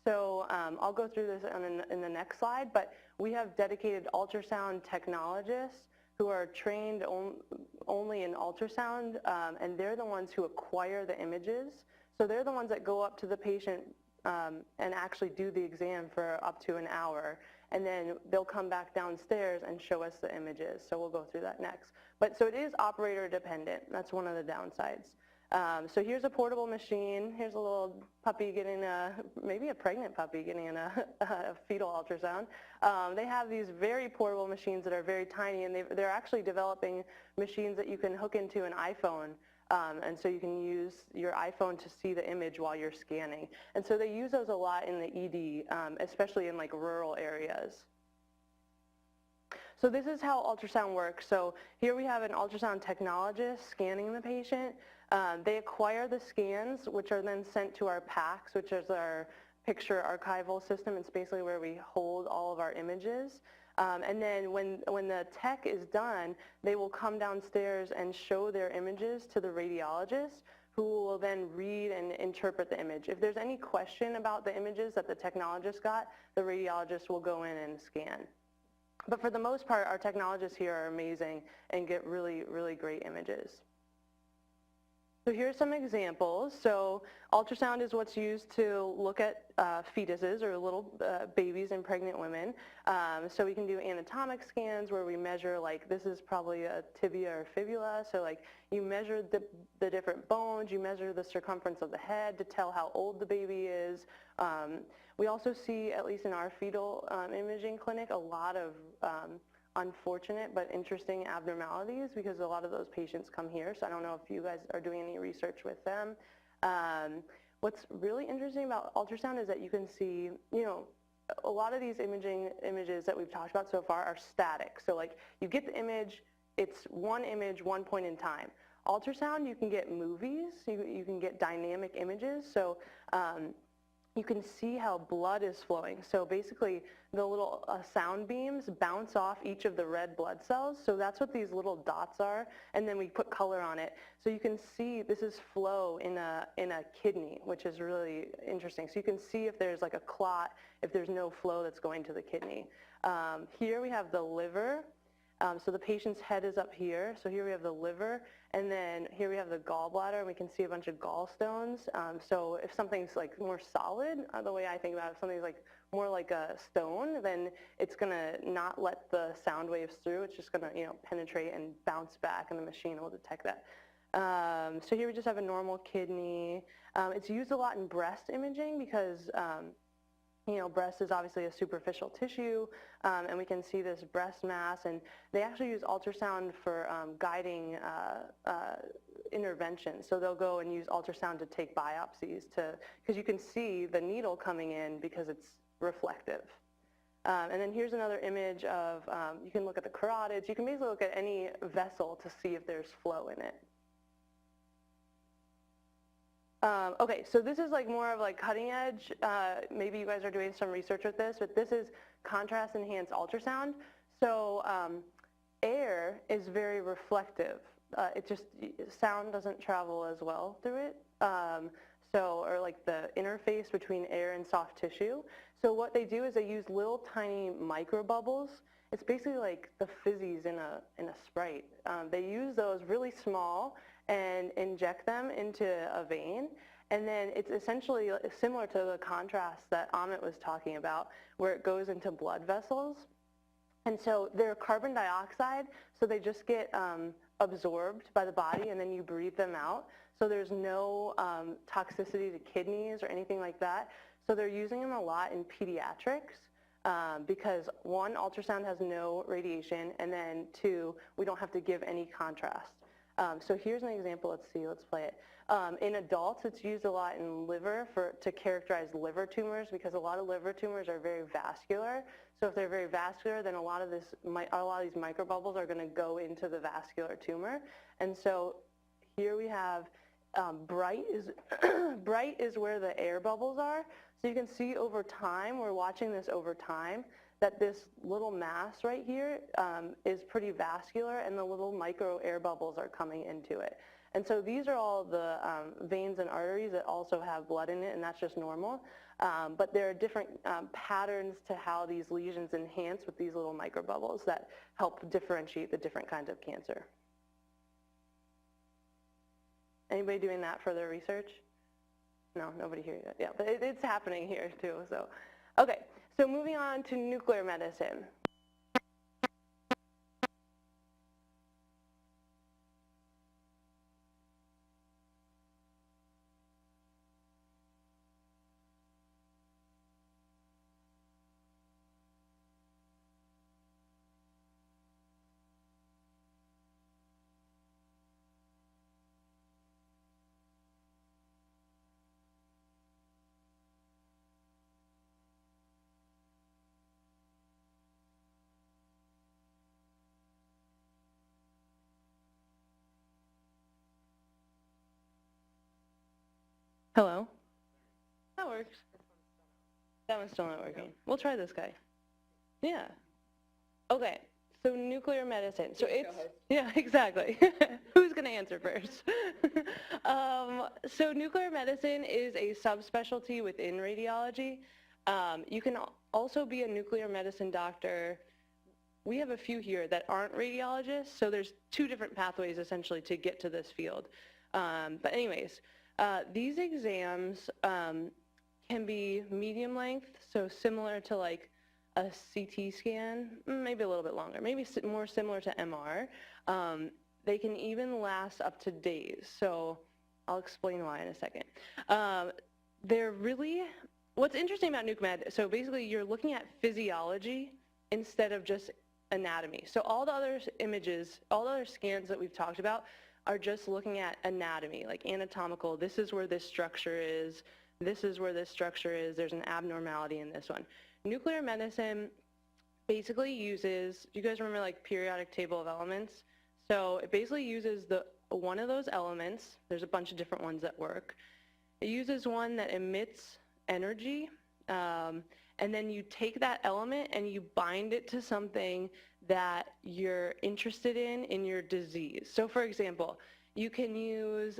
So I'll go through this in the next slide, but we have dedicated ultrasound technologists who are trained only in ultrasound, and they're the ones who acquire the images. So they're the ones that go up to the patient and actually do the exam for up to an hour, and then they'll come back downstairs and show us the images. So we'll go through that next. But so it is operator dependent. That's one of the downsides. So here's a portable machine. Here's a little puppy getting maybe a pregnant puppy getting a fetal ultrasound. They have these very portable machines that are very tiny, and they're actually developing machines that you can hook into an iPhone. And so you can use your iPhone to see the image while you're scanning. And so they use those a lot in the ED, especially in like rural areas. So this is how ultrasound works. So here we have an ultrasound technologist scanning the patient. They acquire the scans, which are then sent to our PACS, which is our picture archival system. It's basically where we hold all of our images. And then when the tech is done, they will come downstairs and show their images to the radiologist, who will then read and interpret the image. If there's any question about the images that the technologist got, the radiologist will go in and scan. But for the most part, our technologists here are amazing and get really, really great images. So here's some examples. So ultrasound is what's used to look at fetuses or little babies and pregnant women. So we can do anatomic scans where we measure, like, this is probably a tibia or fibula. So like you measure the different bones, you measure the circumference of the head to tell how old the baby is. We also see, at least in our fetal imaging clinic, a lot of unfortunate but interesting abnormalities because a lot of those patients come here. So I don't know if you guys are doing any research with them. What's really interesting about ultrasound is that you can see, you know, a lot of these images that we've talked about so far are static. So like you get the image, it's one image, one point in time. Ultrasound, you can get movies, you can get dynamic images. So you can see how blood is flowing. So basically the little sound beams bounce off each of the red blood cells. So that's what these little dots are. And then we put color on it. So you can see this is flow in a kidney, which is really interesting. So you can see if there's like a clot, if there's no flow that's going to the kidney. Here we have the liver. So the patient's head is up here. So here we have the liver, and then here we have the gallbladder, and we can see a bunch of gallstones. So if something's like more solid, the way I think about it, if something's like more like a stone, then it's gonna not let the sound waves through. It's just gonna, you know, penetrate and bounce back, and the machine will detect that. So here we just have a normal kidney. It's used a lot in breast imaging because you know, breast is obviously a superficial tissue, and we can see this breast mass, and they actually use ultrasound for guiding intervention. So they'll go and use ultrasound to take biopsies because you can see the needle coming in because it's reflective. And then here's another image of, you can look at the carotids. You can basically look at any vessel to see if there's flow in it. Okay, so this is like more of like cutting edge. Maybe you guys are doing some research with this, but this is contrast enhanced ultrasound. So air is very reflective. Sound doesn't travel as well through it. Or like the interface between air and soft tissue. So what they do is they use little tiny micro bubbles. It's basically like the fizzies in a Sprite. They use those really small and inject them into a vein, and then it's essentially similar to the contrast that Amit was talking about, where it goes into blood vessels. And so they're carbon dioxide, so they just get absorbed by the body, and then you breathe them out. So there's no toxicity to kidneys or anything like that. So they're using them a lot in pediatrics. Because one, ultrasound has no radiation, and then two, we don't have to give any contrast. So here's an example. Let's see. Let's play it. In adults, it's used a lot in liver to characterize liver tumors because a lot of liver tumors are very vascular. So if they're very vascular, then a lot of these microbubbles are going to go into the vascular tumor. And so here we have bright is where the air bubbles are. So you can see over time, we're watching this over time, that this little mass right here is pretty vascular and the little micro air bubbles are coming into it. And so these are all the veins and arteries that also have blood in it, and that's just normal. But there are different patterns to how these lesions enhance with these little microbubbles that help differentiate the different kinds of cancer. Anybody doing that for their research? No, nobody here yet. Yeah, but it's happening here too. So, okay, so moving on to nuclear medicine. Hello? That works. That one's still not working. We'll try this guy. Yeah. Okay, so nuclear medicine. So it's, yeah, exactly. Who's going to answer first? So nuclear medicine is a subspecialty within radiology. You can also be a nuclear medicine doctor. We have a few here that aren't radiologists, so there's two different pathways essentially to get to this field. But anyways, these exams can be medium length, so similar to like a CT scan, maybe a little bit longer, maybe more similar to MR. They can even last up to days, so I'll explain why in a second. They're really, what's interesting about nuke med, so basically you're looking at physiology instead of just anatomy. So all the other images, all the other scans that we've talked about are just looking at anatomy, like anatomical. This is where this structure is. This is where this structure is. There's an abnormality in this one. Nuclear medicine basically uses, do you guys remember like periodic table of elements? So it basically uses one of those elements. There's a bunch of different ones that work. It uses one that emits energy, and then you take that element and you bind it to something that you're interested in your disease. So for example, you can use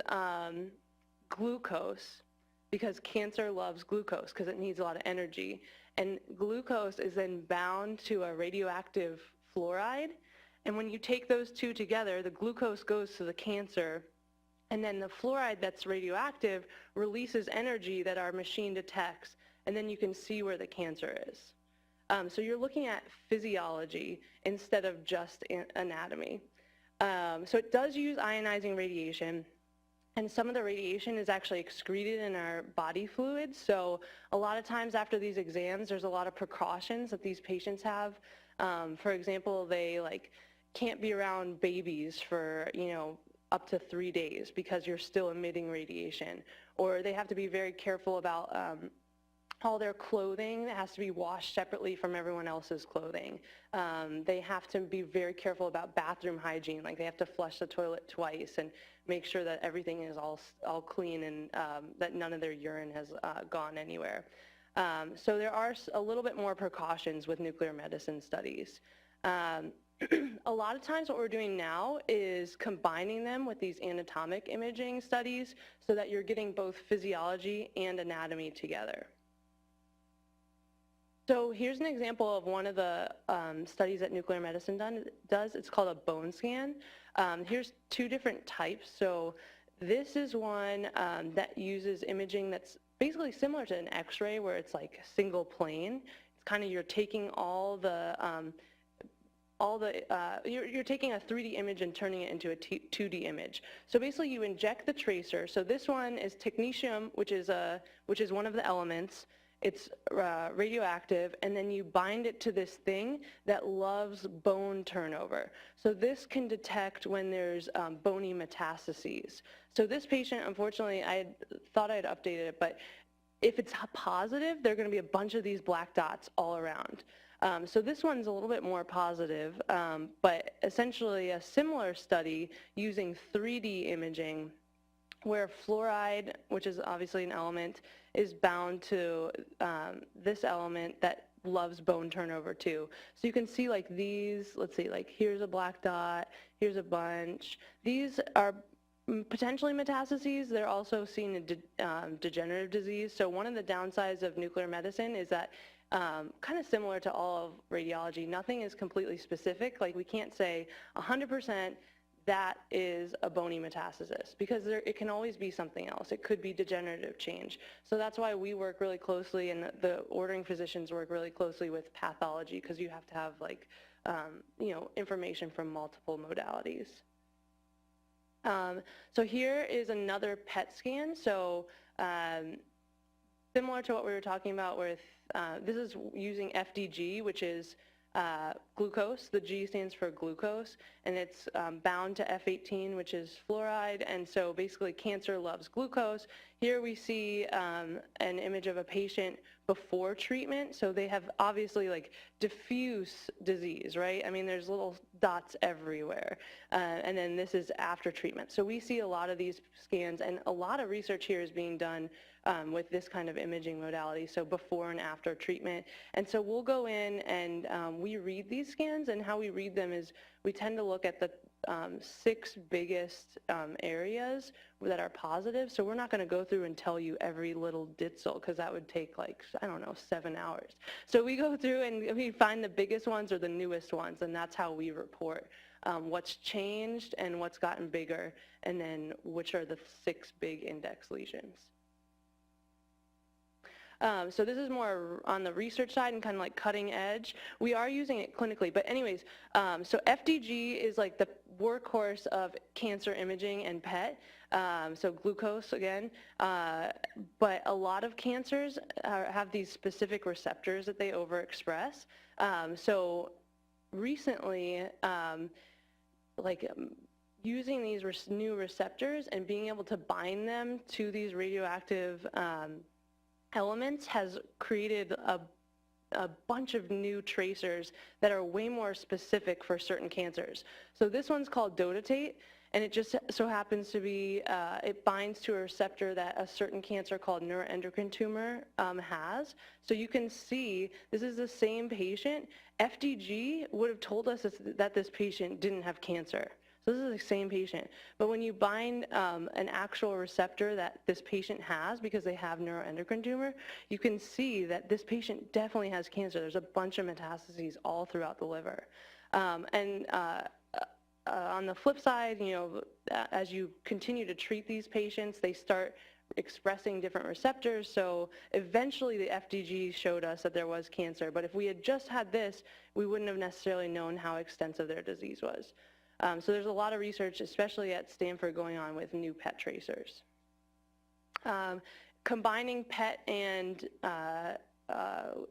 glucose because cancer loves glucose because it needs a lot of energy. And glucose is then bound to a radioactive fluoride. And when you take those two together, the glucose goes to the cancer, and then the fluoride that's radioactive releases energy that our machine detects, and then you can see where the cancer is. So you're looking at physiology instead of just anatomy. So it does use ionizing radiation, and some of the radiation is actually excreted in our body fluids. So a lot of times after these exams, there's a lot of precautions that these patients have. For example, they can't be around babies for, up to 3 days because you're still emitting radiation. Or they have to be very careful about all their clothing has to be washed separately from everyone else's clothing. They have to be very careful about bathroom hygiene, like they have to flush the toilet twice and make sure that everything is all clean and that none of their urine has gone anywhere. So there are a little bit more precautions with nuclear medicine studies. A lot of times what we're doing now is combining them with these anatomic imaging studies so that you're getting both physiology and anatomy together. So here's an example of one of the studies that nuclear medicine does. It's called a bone scan. Here's two different types. So this is one that uses imaging that's basically similar to an X-ray where it's like single plane. It's kind of you're taking you're taking a 3D image and turning it into a 2D image. So basically you inject the tracer. So this one is technetium, which is one of the elements. it's radioactive, and then you bind it to this thing that loves bone turnover. So this can detect when there's bony metastases. So this patient, unfortunately, I thought I had updated it, but if it's positive, there are going to be a bunch of these black dots all around. So this one's a little bit more positive, but essentially a similar study using 3D imaging where fluoride, which is obviously an element, is bound to this element that loves bone turnover too. So you can see like these, let's see, like here's a black dot, here's a bunch. These are potentially metastases. They're also seen in degenerative disease. So one of the downsides of nuclear medicine is that kind of similar to all of radiology, nothing is completely specific. Like we can't say 100% that is a bony metastasis because it can always be something else. It could be degenerative change. So that's why we work really closely and the ordering physicians work really closely with pathology because you have to have like, you know, information from multiple modalities. So here is another PET scan. So similar to what we were talking about with, this is using FDG, which is glucose. The G stands for glucose, and it's bound to F18, which is fluoride, and so basically cancer loves glucose. Here we see an image of a patient before treatment, so they have obviously like diffuse disease, right? I mean, there's little dots everywhere, and then this is after treatment. So we see a lot of these scans, and a lot of research here is being done with this kind of imaging modality, so before and after treatment. And so we'll go in and we read these scans, and how we read them is we tend to look at the 6 biggest areas that are positive. So we're not going to go through and tell you every little ditzel because that would take like, I don't know, 7 hours. So we go through and we find the biggest ones or the newest ones, and that's how we report what's changed and what's gotten bigger, and then which are the 6 big index lesions. So this is more on the research side and kind of like cutting edge. We are using it clinically, but anyways, so FDG is like the workhorse of cancer imaging and PET, so glucose again, but a lot of cancers have these specific receptors that they overexpress. So recently, using these new receptors and being able to bind them to these radioactive elements has created a bunch of new tracers that are way more specific for certain cancers. So this one's called dotatate, and it just so happens to be, it binds to a receptor that a certain cancer called neuroendocrine tumor has. So you can see, this is the same patient. FDG would have told us that this patient didn't have cancer. So this is the same patient. But when you bind an actual receptor that this patient has because they have neuroendocrine tumor, you can see that this patient definitely has cancer. There's a bunch of metastases all throughout the liver. On the flip side, you know, as you continue to treat these patients, they start expressing different receptors. So eventually the FDG showed us that there was cancer. But if we had just had this, we wouldn't have necessarily known how extensive their disease was. So there's a lot of research, especially at Stanford, going on with new PET tracers. Combining PET and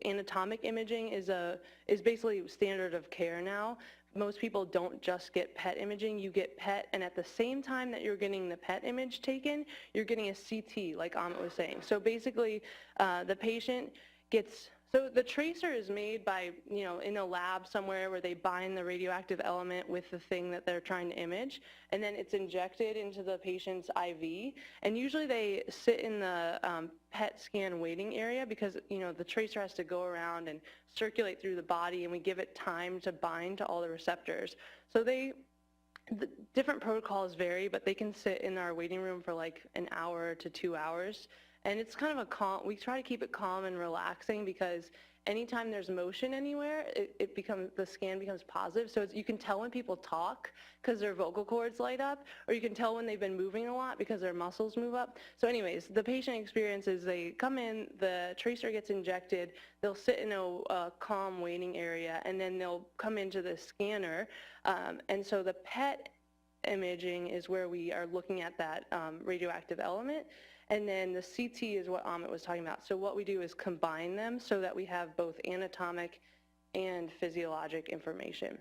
anatomic imaging is basically standard of care now. Most people don't just get PET imaging. You get PET, and at the same time that you're getting the PET image taken, you're getting a CT, like Amit was saying. So basically, the patient gets, so the tracer is made by, you know, in a lab somewhere where they bind the radioactive element with the thing that they're trying to image, and then it's injected into the patient's IV. And usually they sit in the PET scan waiting area because, you know, the tracer has to go around and circulate through the body, and we give it time to bind to all the receptors. So the different protocols vary, but they can sit in our waiting room for like an hour to 2 hours. And it's kind of a calm, we try to keep it calm and relaxing because anytime there's motion anywhere, the scan becomes positive. So you can tell when people talk because their vocal cords light up, or you can tell when they've been moving a lot because their muscles move up. So anyways, the patient experience is they come in, the tracer gets injected, they'll sit in a calm waiting area, and then they'll come into the scanner. And so the PET imaging is where we are looking at that radioactive element. And then the CT is what Amit was talking about. So what we do is combine them so that we have both anatomic and physiologic information.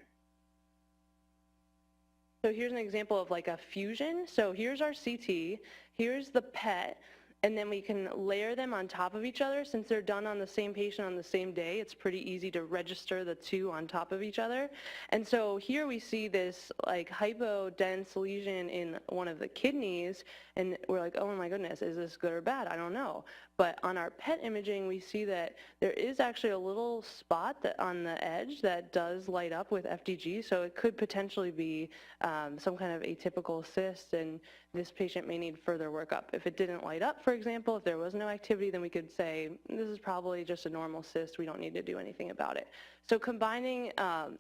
So here's an example of like a fusion. So here's our CT, here's the PET, and then we can layer them on top of each other. Since they're done on the same patient on the same day, it's pretty easy to register the two on top of each other. And so here we see this like hypodense lesion in one of the kidneys, and we're like, oh my goodness, is this good or bad? I don't know. But on our PET imaging, we see that there is actually a little spot that on the edge that does light up with FDG, so it could potentially be some kind of atypical cyst, and this patient may need further workup. If it didn't light up, for example, if there was no activity, then we could say, this is probably just a normal cyst, we don't need to do anything about it. So combining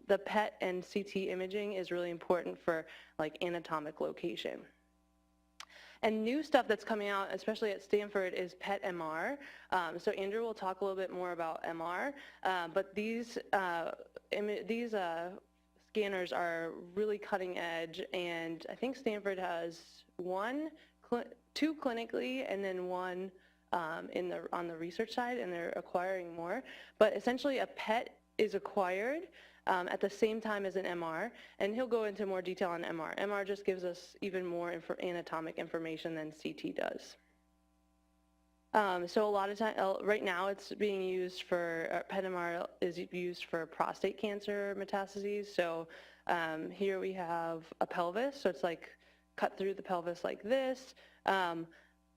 the PET and CT imaging is really important for like anatomic location. And new stuff that's coming out, especially at Stanford, is PET MR. So Andrew will talk a little bit more about MR, but these scanners are really cutting edge, and I think Stanford has two clinically and then one on the research side, and they're acquiring more. But essentially a PET is acquired at the same time as an MR, and he'll go into more detail on MR. MR just gives us even more anatomic information than CT does. So a lot of time, right now it's being used for, PET MR is used for prostate cancer metastases. So here we have a pelvis, so it's like cut through the pelvis like this.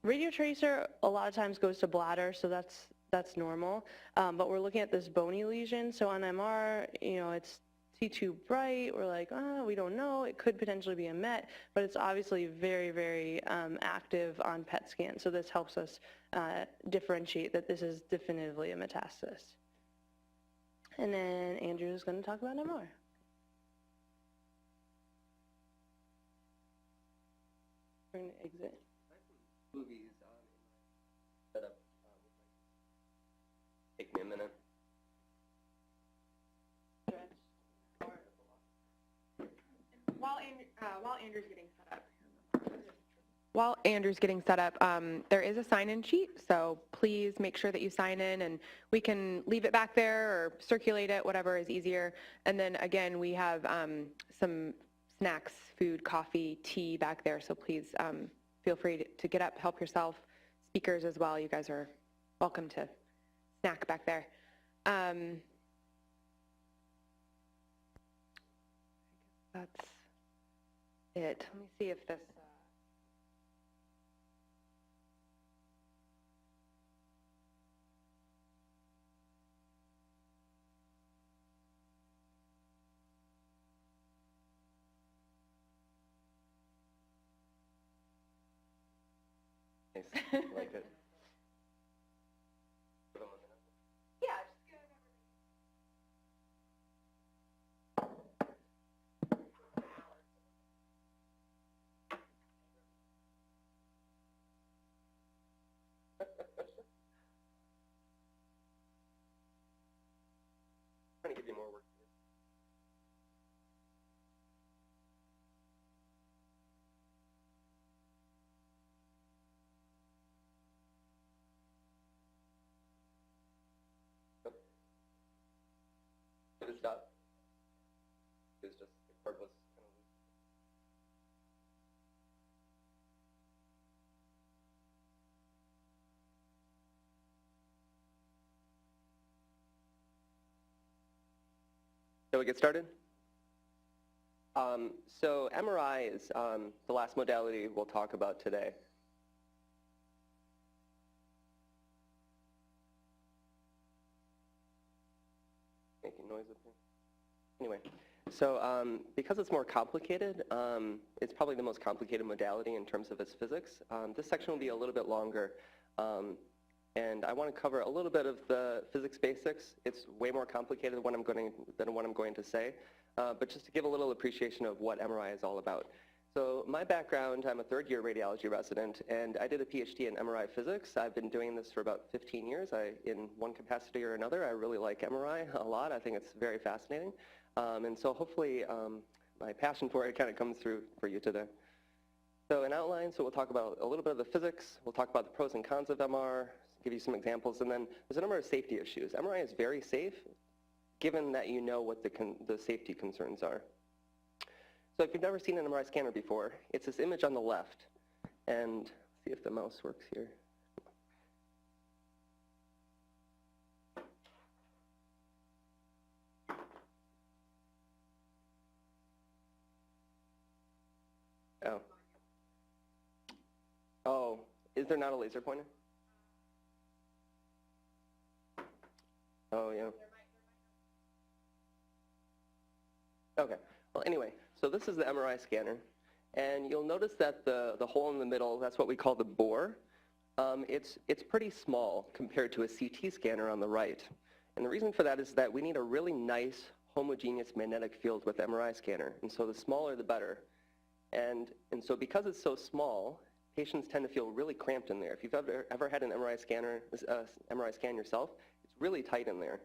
Radiotracer a lot of times goes to bladder, so that's normal, but we're looking at this bony lesion. So on MR, you know, it's T2 bright. We're like, oh, we don't know. It could potentially be a MET, but it's obviously very, very active on PET scan. So this helps us differentiate that this is definitively a metastasis. And then Andrew is going to talk about MR. We're going to exit. Movies set up. Take me a minute. While Andrew's getting set up, there is a sign-in sheet, so please make sure that you sign in, and we can leave it back there or circulate it, whatever is easier. And then again, we have some snacks, food, coffee, tea back there, so please feel free to get up, help yourself. Speakers as well, you guys are welcome to snack back there. That's it. Let me see if this... Nice. Like it. Yeah, just give it Trying to give you more work. Did it stop? It was just the cord was kind of loose. Shall we get started? So MRI is the last modality we'll talk about today. Making noise up here. Anyway, so because it's more complicated, it's probably the most complicated modality in terms of its physics. This section will be a little bit longer, and I want to cover a little bit of the physics basics. It's way more complicated than what I'm going to say, but just to give a little appreciation of what MRI is all about. So my background, I'm a third-year radiology resident, and I did a PhD in MRI physics. I've been doing this for about 15 years. In one capacity or another, I really like MRI a lot. I think it's very fascinating. And so hopefully my passion for it kind of comes through for you today. So in outline, so we'll talk about a little bit of the physics, we'll talk about the pros and cons of MR, give you some examples, and then there's a number of safety issues. MRI is very safe, given that you know what the safety concerns are. So if you've never seen an MRI scanner before, it's this image on the left, and let's see if the mouse works here. Oh. Oh, is there not a laser pointer? Oh, yeah. Okay. Well, anyway, so this is the MRI scanner. And you'll notice that the hole in the middle, that's what we call the bore. It's pretty small compared to a CT scanner on the right. And the reason for that is that we need a really nice, homogeneous magnetic field with MRI scanner. And so the smaller, the better. And so because it's so small, patients tend to feel really cramped in there. If you've ever had an MRI scan yourself, it's really tight in there.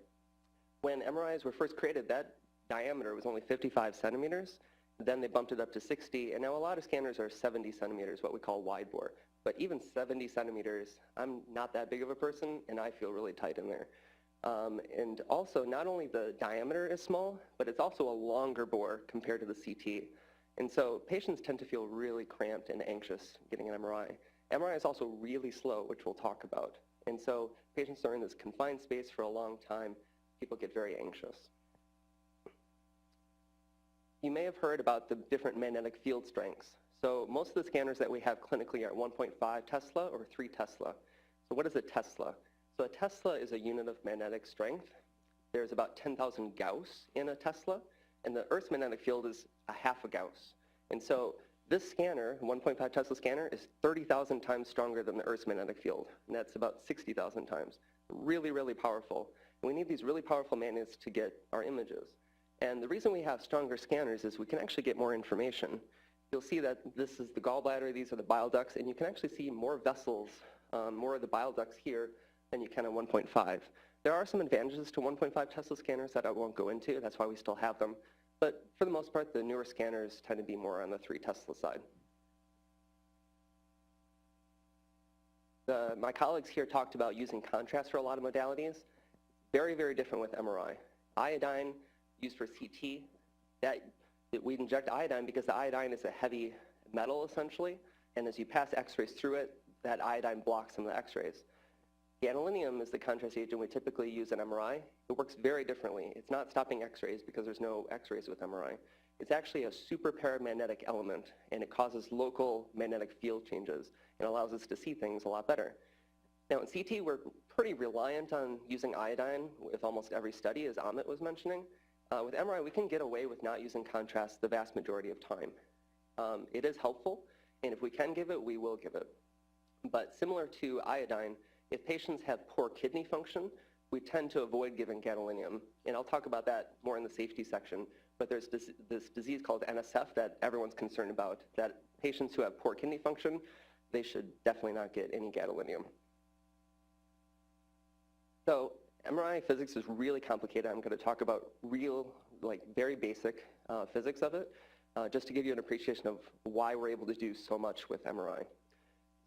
When MRIs were first created, that diameter was only 55 centimeters. Then they bumped it up to 60, and now a lot of scanners are 70 centimeters, what we call wide bore. But even 70 centimeters, I'm not that big of a person, and I feel really tight in there. And also, not only the diameter is small, but it's also a longer bore compared to the CT. And so patients tend to feel really cramped and anxious getting an MRI. MRI is also really slow, which we'll talk about. And so patients are in this confined space for a long time. People get very anxious. You may have heard about the different magnetic field strengths. So most of the scanners that we have clinically are at 1.5 Tesla or 3 Tesla. So what is a Tesla? So a Tesla is a unit of magnetic strength. There's about 10,000 Gauss in a Tesla, and the Earth's magnetic field is a half a Gauss. And so this scanner, 1.5 Tesla scanner, is 30,000 times stronger than the Earth's magnetic field, and that's about 60,000 times. Really, really powerful. And we need these really powerful magnets to get our images. And the reason we have stronger scanners is we can actually get more information. You'll see that this is the gallbladder, these are the bile ducts, and you can actually see more vessels, more of the bile ducts here than you can at 1.5. There are some advantages to 1.5 Tesla scanners that I won't go into, that's why we still have them. But for the most part, the newer scanners tend to be more on the 3 Tesla side. My colleagues here talked about using contrast for a lot of modalities. Very, very different with MRI. Iodine, used for CT, we inject iodine because the iodine is a heavy metal, essentially, and as you pass x-rays through it, that iodine blocks some of the x-rays. Gadolinium is the contrast agent we typically use in MRI. It works very differently. It's not stopping x-rays because there's no x-rays with MRI. It's actually a super paramagnetic element, and it causes local magnetic field changes and allows us to see things a lot better. Now in CT, we're pretty reliant on using iodine with almost every study, as Amit was mentioning. With MRI, we can get away with not using contrast the vast majority of time. It is helpful, and if we can give it, we will give it. But similar to iodine, if patients have poor kidney function, we tend to avoid giving gadolinium. And I'll talk about that more in the safety section. But there's this disease called NSF that everyone's concerned about, that patients who have poor kidney function, they should definitely not get any gadolinium. So MRI physics is really complicated. I'm going to talk about real, very basic physics of it, just to give you an appreciation of why we're able to do so much with MRI.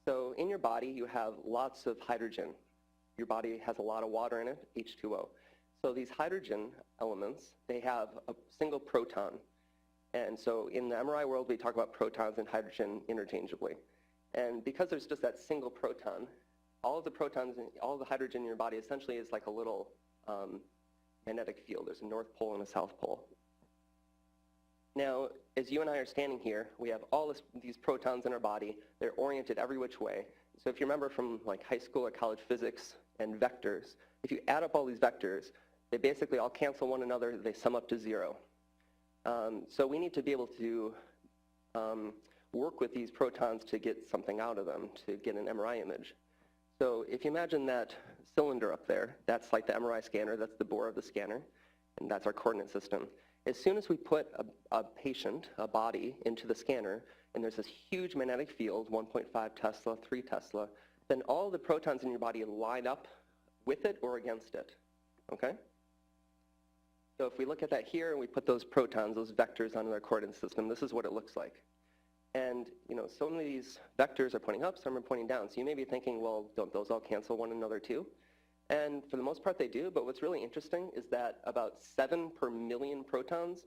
So in your body, you have lots of hydrogen. Your body has a lot of water in it, H2O. So these hydrogen elements, they have a single proton. And so in the MRI world, we talk about protons and hydrogen interchangeably. And because there's just that single proton, all of the protons and all of the hydrogen in your body essentially is like a little magnetic field. There's a north pole and a south pole. Now, as you and I are standing here, we have all these protons in our body. They're oriented every which way. So if you remember from high school or college physics and vectors, if you add up all these vectors, they basically all cancel one another. They sum up to 0. So we need to be able to work with these protons to get something out of them, to get an MRI image. So if you imagine that cylinder up there, that's like the MRI scanner, that's the bore of the scanner, and that's our coordinate system. As soon as we put a patient, a body, into the scanner, and there's this huge magnetic field, 1.5 Tesla, 3 Tesla, then all the protons in your body line up with it or against it, okay? So if we look at that here and we put those protons, those vectors onto our coordinate system, this is what it looks like. And some of these vectors are pointing up, some are pointing down. So you may be thinking, well, don't those all cancel one another too? And for the most part they do, but what's really interesting is that about 7 per million protons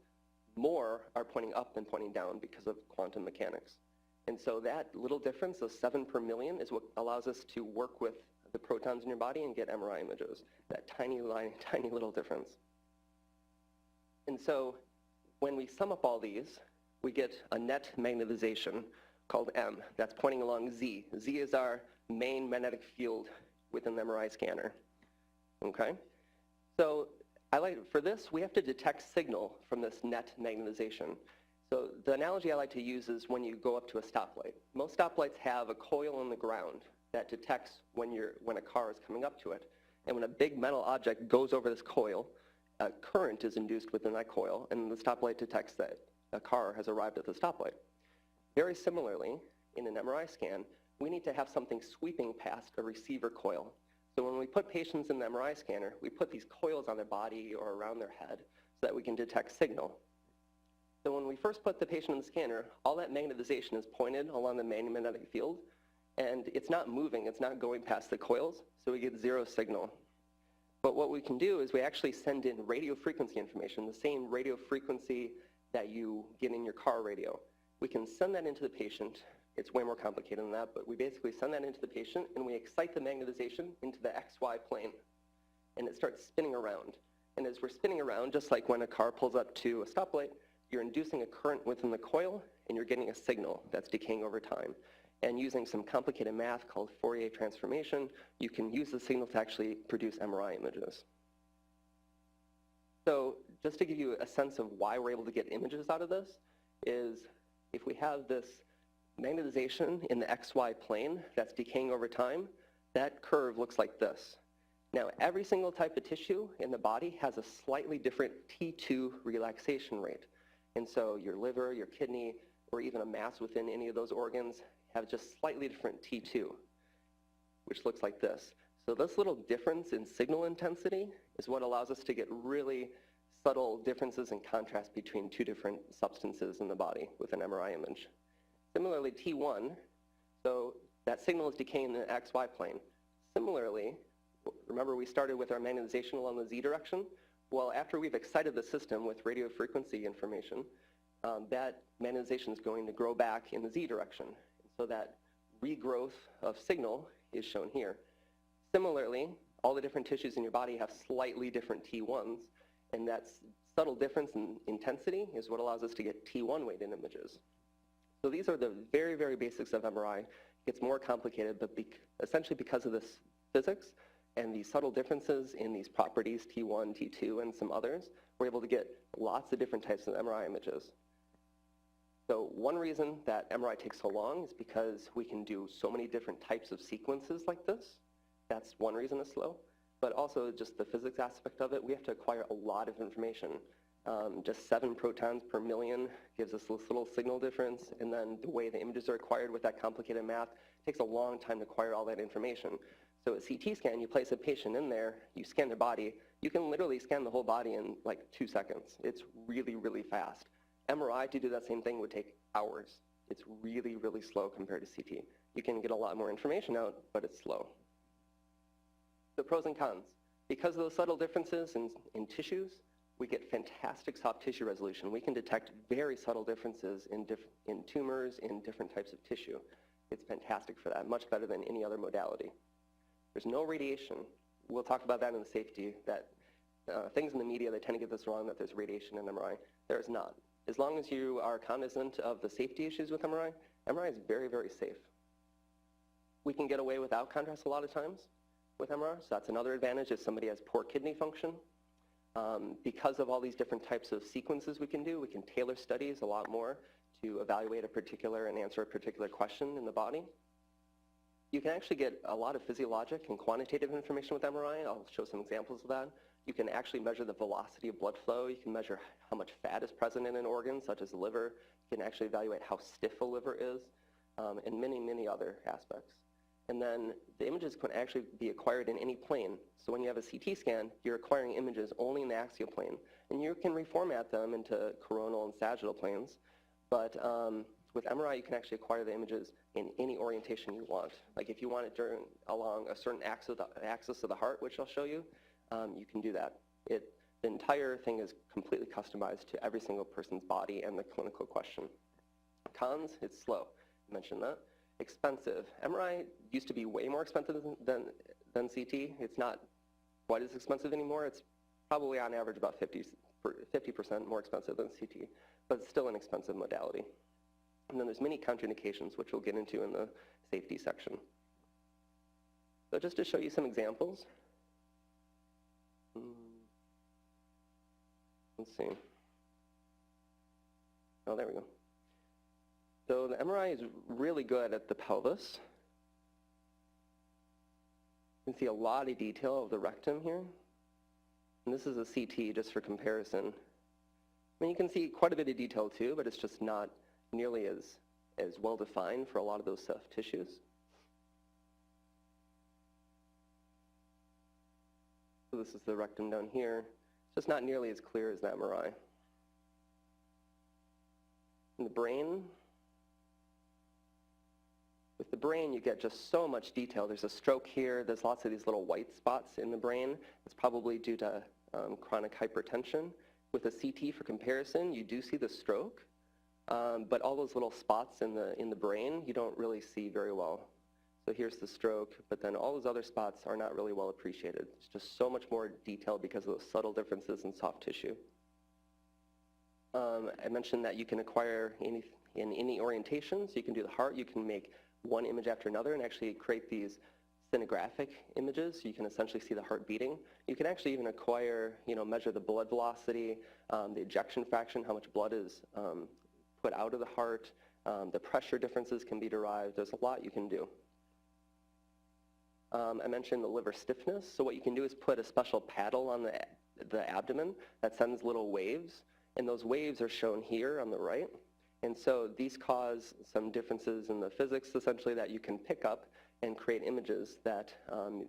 more are pointing up than pointing down because of quantum mechanics. And so that little difference of 7 per million is what allows us to work with the protons in your body and get MRI images. That tiny little difference. And so when we sum up all these, we get a net magnetization called M. That's pointing along Z. Z is our main magnetic field within the MRI scanner. Okay? So for this, we have to detect signal from this net magnetization. So the analogy I like to use is when you go up to a stoplight. Most stoplights have a coil in the ground that detects when a car is coming up to it. And when a big metal object goes over this coil, a current is induced within that coil, and the stoplight detects that a car has arrived at the stoplight. Very similarly, in an MRI scan, we need to have something sweeping past a receiver coil. So when we put patients in the MRI scanner, we put these coils on their body or around their head so that we can detect signal. So when we first put the patient in the scanner, all that magnetization is pointed along the main magnetic field, and it's not moving, it's not going past the coils, so we get 0 signal. But what we can do is we actually send in radio frequency information, the same radio frequency that you get in your car radio. We can send that into the patient. It's way more complicated than that, but we basically send that into the patient and we excite the magnetization into the XY plane, and it starts spinning around. And as we're spinning around, just like when a car pulls up to a stoplight, you're inducing a current within the coil and you're getting a signal that's decaying over time. And using some complicated math called Fourier transformation, you can use the signal to actually produce MRI images. So just to give you a sense of why we're able to get images out of this is if we have this magnetization in the XY plane that's decaying over time, that curve looks like this. Now, every single type of tissue in the body has a slightly different T2 relaxation rate. And so your liver, your kidney, or even a mass within any of those organs have just slightly different T2, which looks like this. So this little difference in signal intensity is what allows us to get really subtle differences in contrast between 2 different substances in the body with an MRI image. Similarly, T1, so that signal is decaying in the XY plane. Similarly, remember we started with our magnetization along the Z direction? Well, after we've excited the system with radio frequency information, that magnetization is going to grow back in the Z direction. So that regrowth of signal is shown here. Similarly, all the different tissues in your body have slightly different T1s, and that subtle difference in intensity is what allows us to get T1 weighted images. So these are the very, very basics of MRI. It gets more complicated, but essentially because of this physics and these subtle differences in these properties, T1, T2, and some others, we're able to get lots of different types of MRI images. So one reason that MRI takes so long is because we can do so many different types of sequences like this. That's one reason it's slow. But also just the physics aspect of it, we have to acquire a lot of information. Just 7 protons per million gives us this little signal difference, and then the way the images are acquired with that complicated math takes a long time to acquire all that information. So a CT scan, you place a patient in there, you scan their body, you can literally scan the whole body in like 2 seconds. It's really, really fast. MRI to do that same thing would take hours. It's really, really slow compared to CT. You can get a lot more information out, but it's slow. The pros and cons. Because of those subtle differences in tissues, we get fantastic soft tissue resolution. We can detect very subtle differences in tumors, in different types of tissue. It's fantastic for that, much better than any other modality. There's no radiation. We'll talk about that in the safety, that things in the media, they tend to get this wrong, that there's radiation in MRI. There is not. As long as you are cognizant of the safety issues with MRI, MRI is very, very safe. We can get away without contrast a lot of times with MRI, so that's another advantage if somebody has poor kidney function. Because of all these different types of sequences we can do, we can tailor studies a lot more to evaluate a particular and answer a particular question in the body. You can actually get a lot of physiologic and quantitative information with MRI. I'll show some examples of that. You can actually measure the velocity of blood flow. You can measure how much fat is present in an organ, such as the liver. You can actually evaluate how stiff a liver is, and many, many other aspects. And then the images can actually be acquired in any plane. So when you have a CT scan, you're acquiring images only in the axial plane. And you can reformat them into coronal and sagittal planes. But with MRI, you can actually acquire the images in any orientation you want. Like if you want it along a certain axis of the heart, which I'll show you, you can do that. The entire thing is completely customized to every single person's body and the clinical question. Cons, it's slow. I mentioned that. Expensive. MRI used to be way more expensive than CT. It's not quite as expensive anymore. It's probably on average about 50% more expensive than CT, but it's still an expensive modality. And then there's many contraindications, which we'll get into in the safety section. So just to show you some examples. Let's see. Oh, there we go. So the MRI is really good at the pelvis. You can see a lot of detail of the rectum here. And this is a CT just for comparison. I mean, you can see quite a bit of detail too, but it's just not nearly as well defined for a lot of those soft tissues. So this is the rectum down here. It's just not nearly as clear as the MRI. In the brain, with the brain, you get just so much detail. There's a stroke here. There's lots of these little white spots in the brain. It's probably due to chronic hypertension. With a CT, for comparison, you do see the stroke, but all those little spots in the brain, you don't really see very well. So here's the stroke, but then all those other spots are not really well appreciated. It's just so much more detail because of those subtle differences in soft tissue. I mentioned that you can acquire in any orientation, so you can do the heart, you can make one image after another and actually create these scintigraphic images, so you can essentially see the heart beating. You can actually even acquire, measure the blood velocity, the ejection fraction, how much blood is put out of the heart, the pressure differences can be derived. There's a lot you can do. I mentioned the liver stiffness, so what you can do is put a special paddle on the abdomen that sends little waves, and those waves are shown here on the right. And so these cause some differences in the physics, essentially, that you can pick up and create images that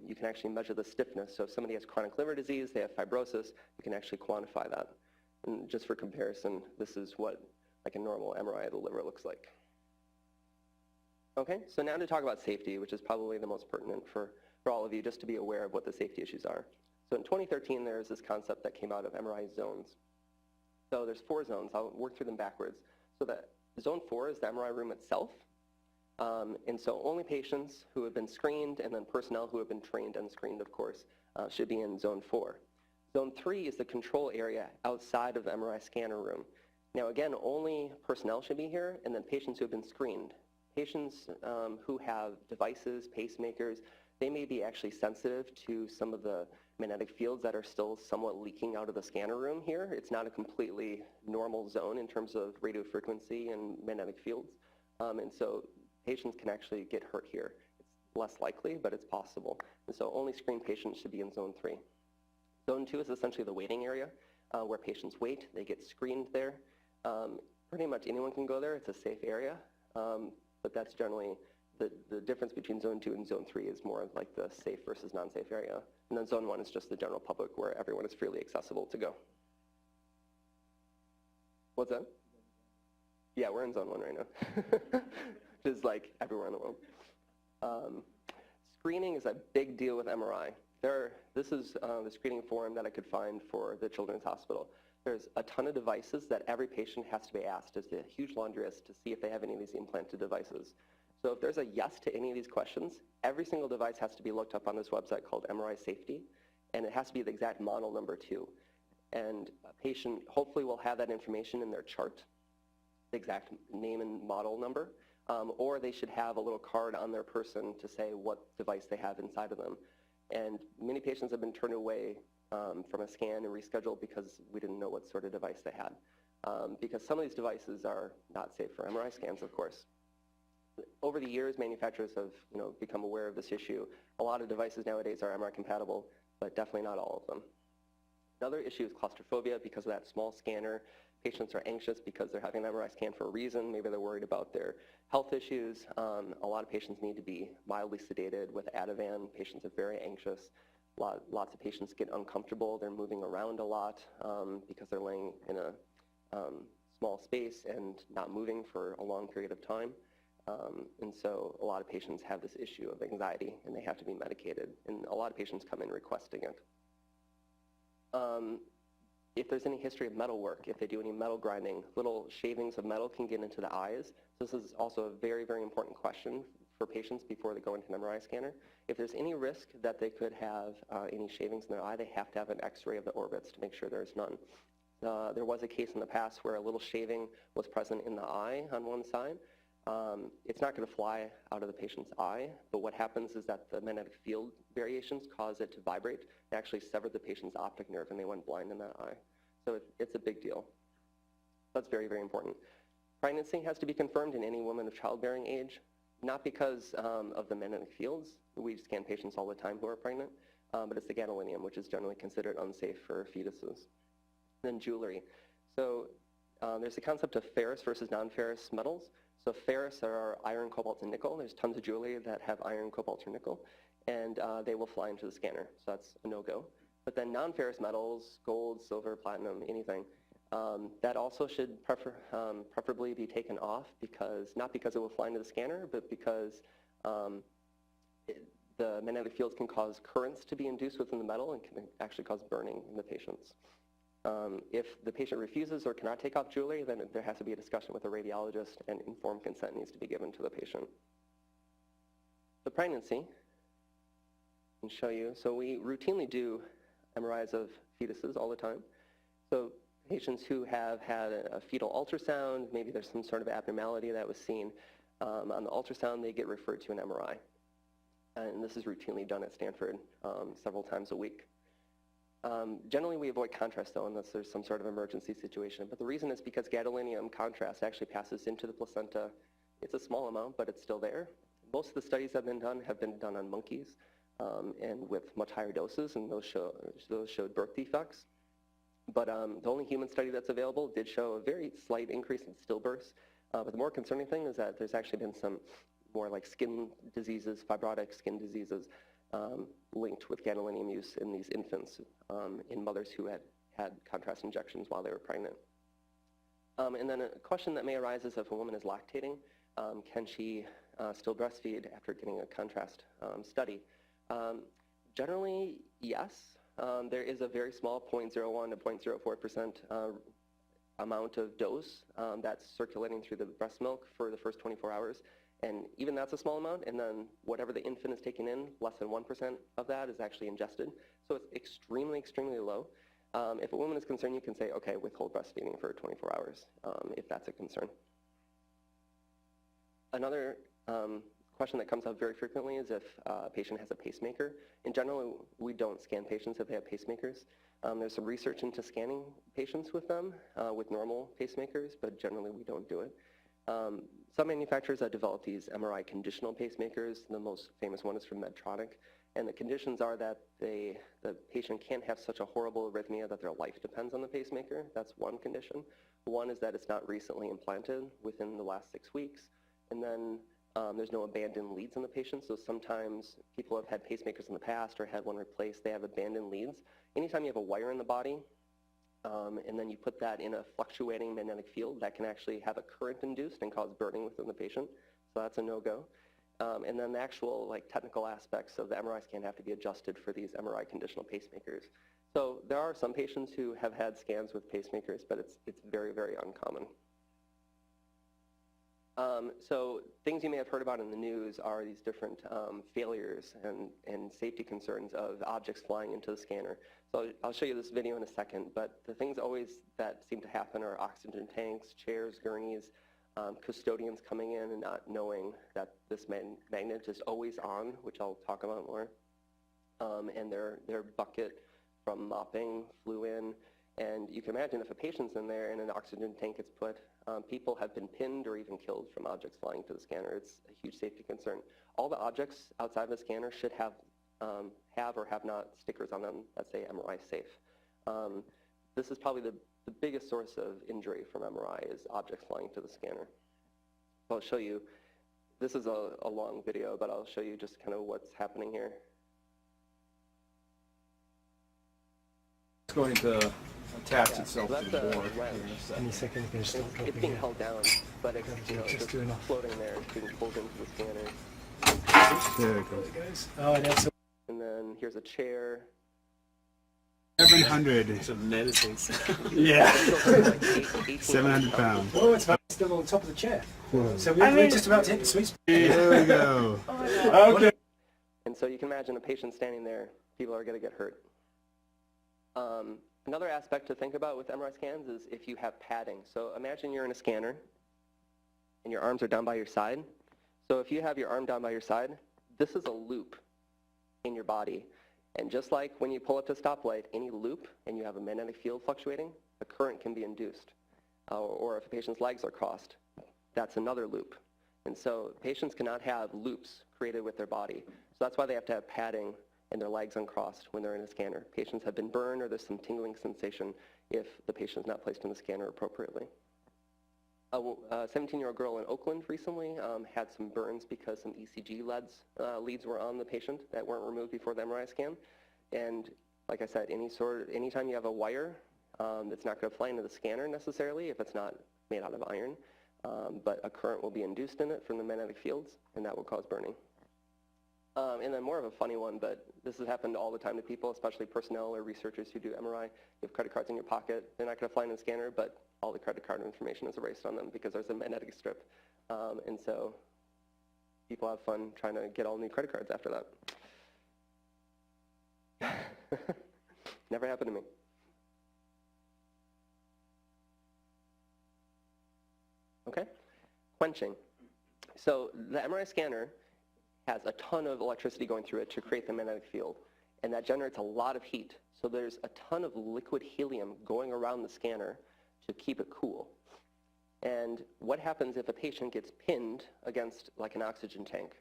you can actually measure the stiffness. So if somebody has chronic liver disease, they have fibrosis, you can actually quantify that. And just for comparison, this is what like a normal MRI of the liver looks like. Okay, so now to talk about safety, which is probably the most pertinent for all of you, just to be aware of what the safety issues are. So in 2013, there's this concept that came out of MRI zones. So there's 4 zones. I'll work through them backwards. So that zone 4 is the MRI room itself. And so only patients who have been screened and then personnel who have been trained and screened, of course, should be in zone 4. Zone 3 is the control area outside of the MRI scanner room. Now again, only personnel should be here, and then patients who have been screened. Patients who have devices, pacemakers, they may be actually sensitive to some of the magnetic fields that are still somewhat leaking out of the scanner room here. It's not a completely normal zone in terms of radio frequency and magnetic fields. And so patients can actually get hurt here. It's less likely, but it's possible. And so only screened patients should be in zone 3. Zone 2 is essentially the waiting area where patients wait. They get screened there. Pretty much anyone can go there. It's a safe area. But that's generally the difference between zone 2 and zone 3 is more of like the safe versus non-safe area. And then zone 1 is just the general public where everyone is freely accessible to go. What's that? Yeah, we're in zone 1 right now. Just like everywhere in the world. Screening is a big deal with MRI. This is the screening form that I could find for the Children's Hospital. There's a ton of devices that every patient has to be asked. It's a huge laundry list to see if they have any of these implanted devices. So if there's a yes to any of these questions, every single device has to be looked up on this website called MRI Safety, and it has to be the exact model number too. And a patient hopefully will have that information in their chart, the exact name and model number, or they should have a little card on their person to say what device they have inside of them. And many patients have been turned away from a scan and rescheduled because we didn't know what sort of device they had. Because some of these devices are not safe for MRI scans, of course. Over the years, manufacturers have become aware of this issue. A lot of devices nowadays are MRI compatible, but definitely not all of them. Another issue is claustrophobia. Because of that small scanner, patients are anxious because they're having an MRI scan for a reason. Maybe they're worried about their health issues. A lot of patients need to be mildly sedated with Ativan. Patients are very anxious. Lots of patients get uncomfortable. They're moving around a lot because they're laying in a small space and not moving for a long period of time. And so a lot of patients have this issue of anxiety and they have to be medicated. And a lot of patients come in requesting it. If there's any history of metal work, if they do any metal grinding, little shavings of metal can get into the eyes. So this is also a very, very important question for patients before they go into an MRI scanner. If there's any risk that they could have any shavings in their eye, they have to have an x-ray of the orbits to make sure there's none. There was a case in the past where a little shaving was present in the eye on one side. It's not going to fly out of the patient's eye, but what happens is that the magnetic field variations cause it to vibrate. It actually severed the patient's optic nerve and they went blind in that eye. So it's a big deal. That's very, very important. Pregnancy has to be confirmed in any woman of childbearing age, not because of the magnetic fields. We scan patients all the time who are pregnant, but it's the gadolinium, which is generally considered unsafe for fetuses. Then jewelry. So there's the concept of ferrous versus non-ferrous metals. So ferrous are iron, cobalt, and nickel. There's tons of jewelry that have iron, cobalt, or nickel, and they will fly into the scanner, so that's a no-go. But then non-ferrous metals, gold, silver, platinum, anything, that also should preferably be taken off, because not because it will fly into the scanner, but because the magnetic fields can cause currents to be induced within the metal and can actually cause burning in the patients. If the patient refuses or cannot take off jewelry, then there has to be a discussion with a radiologist and informed consent needs to be given to the patient. The pregnancy, I can show you. So we routinely do MRIs of fetuses all the time. So patients who have had a fetal ultrasound, maybe there's some sort of abnormality that was seen on the ultrasound, they get referred to an MRI. And this is routinely done at Stanford several times a week. Generally, we avoid contrast, though, unless there's some sort of emergency situation. But the reason is because gadolinium contrast actually passes into the placenta. It's a small amount, but it's still there. Most of the studies that have been done on monkeys and with much higher doses, and those showed birth defects. But the only human study that's available did show a very slight increase in stillbirths. But the more concerning thing is that there's actually been some more like skin diseases, fibrotic skin diseases, linked with gadolinium use in these infants, in mothers who had contrast injections while they were pregnant. And then a question that may arise is if a woman is lactating, can she still breastfeed after getting a contrast study? Generally, yes. There is a very small 0.01 to 0.04% amount of dose that's circulating through the breast milk for the first 24 hours. And even that's a small amount, and then whatever the infant is taking in, less than 1% of that is actually ingested. So it's extremely, extremely low. If a woman is concerned, you can say, okay, withhold breastfeeding for 24 hours, if that's a concern. Another question that comes up very frequently is if a patient has a pacemaker. In general, we don't scan patients if they have pacemakers. There's some research into scanning patients with them, with normal pacemakers, but generally we don't do it. Some manufacturers have developed these MRI conditional pacemakers. The most famous one is from Medtronic. And the conditions are that the patient can't have such a horrible arrhythmia that their life depends on the pacemaker. That's one condition. One is that it's not recently implanted within the last 6 weeks. And then there's no abandoned leads in the patient. So sometimes people have had pacemakers in the past or had one replaced, they have abandoned leads. Anytime you have a wire in the body, and then you put that in a fluctuating magnetic field, that can actually have a current induced and cause burning within the patient. So that's a no-go. And then the actual technical aspects of the MRI scan have to be adjusted for these MRI conditional pacemakers. So there are some patients who have had scans with pacemakers, but it's very, very uncommon. So things you may have heard about in the news are these different failures and safety concerns of objects flying into the scanner. So I'll show you this video in a second, but the things always that seem to happen are oxygen tanks, chairs, gurneys, custodians coming in and not knowing that this magnet is always on, which I'll talk about more, and their bucket from mopping flew in. And you can imagine if a patient's in there and an oxygen tank is put, people have been pinned or even killed from objects flying to the scanner. It's a huge safety concern. All the objects outside the scanner should have or have not stickers on them that say MRI safe. This is probably the the biggest source of injury from MRI is objects flying to the scanner. So I'll show you, this is a long video, but I'll show you just kind of what's happening here. It's going to attach itself So to that's the a board. wrench. Any second, you can start It's dropping being it. held down, but it's, you know, Just just do enough. floating there. It's being pulled into the scanner. There it goes. Guys. Oh, that's And then here's a chair. 700. Some medicines. Yeah. Like 18 700 pounds. oh, it's still on top of the chair. So we're, I mean- just about to hit the sweet spot. There we go. Okay. And so you can imagine a patient standing there, people are going to get hurt. Another aspect to think about with MRI scans is if you have padding. So imagine you're in a scanner and your arms are down by your side. So if you have your arm down by your side, this is a loop in your body. And just like when you pull up to a stoplight, any loop and you have a magnetic field fluctuating, a current can be induced. Or if a patient's legs are crossed, that's another loop. And so patients cannot have loops created with their body. So that's why they have to have padding and their legs uncrossed when they're in a scanner. Patients have been burned or there's some tingling sensation if the patient is not placed in the scanner appropriately. A 17-year-old girl in Oakland recently had some burns because some ECG leads were on the patient that weren't removed before the MRI scan. And like I said, anytime you have a wire that's not going to fly into the scanner necessarily if it's not made out of iron, but a current will be induced in it from the magnetic fields, and that will cause burning. And then more of a funny one, but this has happened all the time to people, especially personnel or researchers who do MRI. You have credit cards in your pocket. They're not going to fly in the scanner, but all the credit card information is erased on them because there's a magnetic strip. And so people have fun trying to get all new credit cards after that. Never happened to me. Okay, quenching. So the MRI scanner has a ton of electricity going through it to create the magnetic field, and that generates a lot of heat. So there's a ton of liquid helium going around the scanner to keep it cool. And what happens if a patient gets pinned against like an oxygen tank?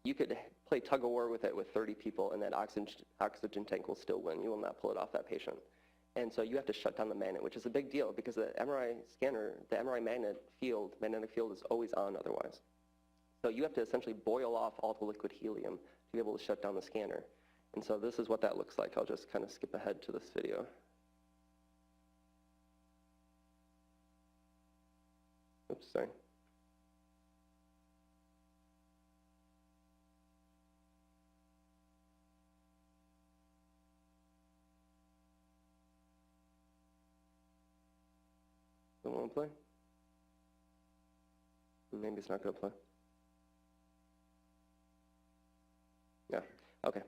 You could play tug of war with it with 30 people, and that oxygen tank will still win. You will not pull it off that patient. And so you have to shut down the magnet, which is a big deal because the MRI scanner, the MRI magnetic field is always on otherwise. So you have to essentially boil off all the liquid helium to be able to shut down the scanner. And so this is what that looks like. I'll just kind of skip ahead to this video. Oops, sorry. Does it want to play? Maybe it's not going to play. Yeah, okay.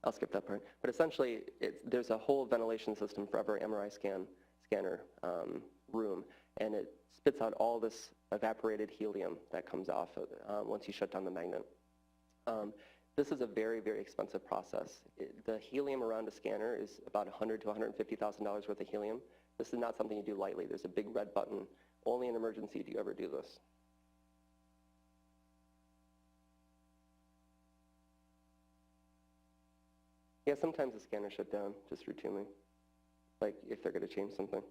I'll skip that part. But essentially, there's a whole ventilation system for every MRI scanner room, and it spits out all this evaporated helium that comes off once you shut down the magnet. This is a very, very expensive process. The helium around a scanner is about $100,000 to $150,000 worth of helium. This is not something you do lightly. There's a big red button. Only in emergency do you ever do this. Yeah, sometimes the scanners shut down just routinely, like if they're going to change something.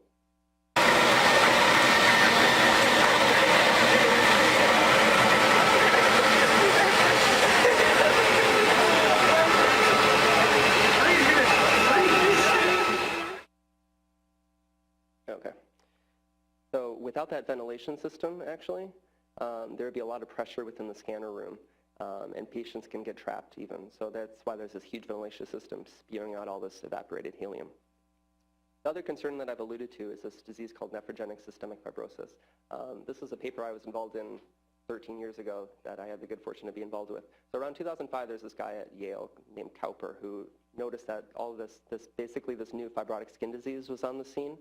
Okay. So without that ventilation system, actually, there would be a lot of pressure within the scanner room. And patients can get trapped even. So that's why there's this huge ventilation system spewing out all this evaporated helium. The other concern that I've alluded to is this disease called nephrogenic systemic fibrosis. This is a paper I was involved in 13 years ago that I had the good fortune to be involved with. So around 2005, there's this guy at Yale named Cowper who noticed that all of basically this new fibrotic skin disease was on the scene.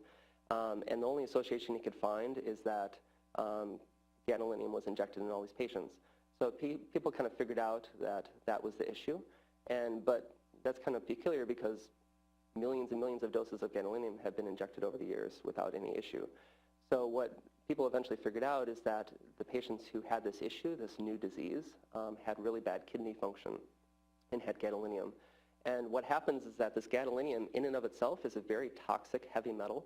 And the only association he could find is that gadolinium was injected in all these patients. So people kind of figured out that that was the issue, but that's kind of peculiar because millions and millions of doses of gadolinium have been injected over the years without any issue. So what people eventually figured out is that the patients who had this issue, this new disease, had really bad kidney function and had gadolinium. And what happens is that this gadolinium in and of itself is a very toxic heavy metal.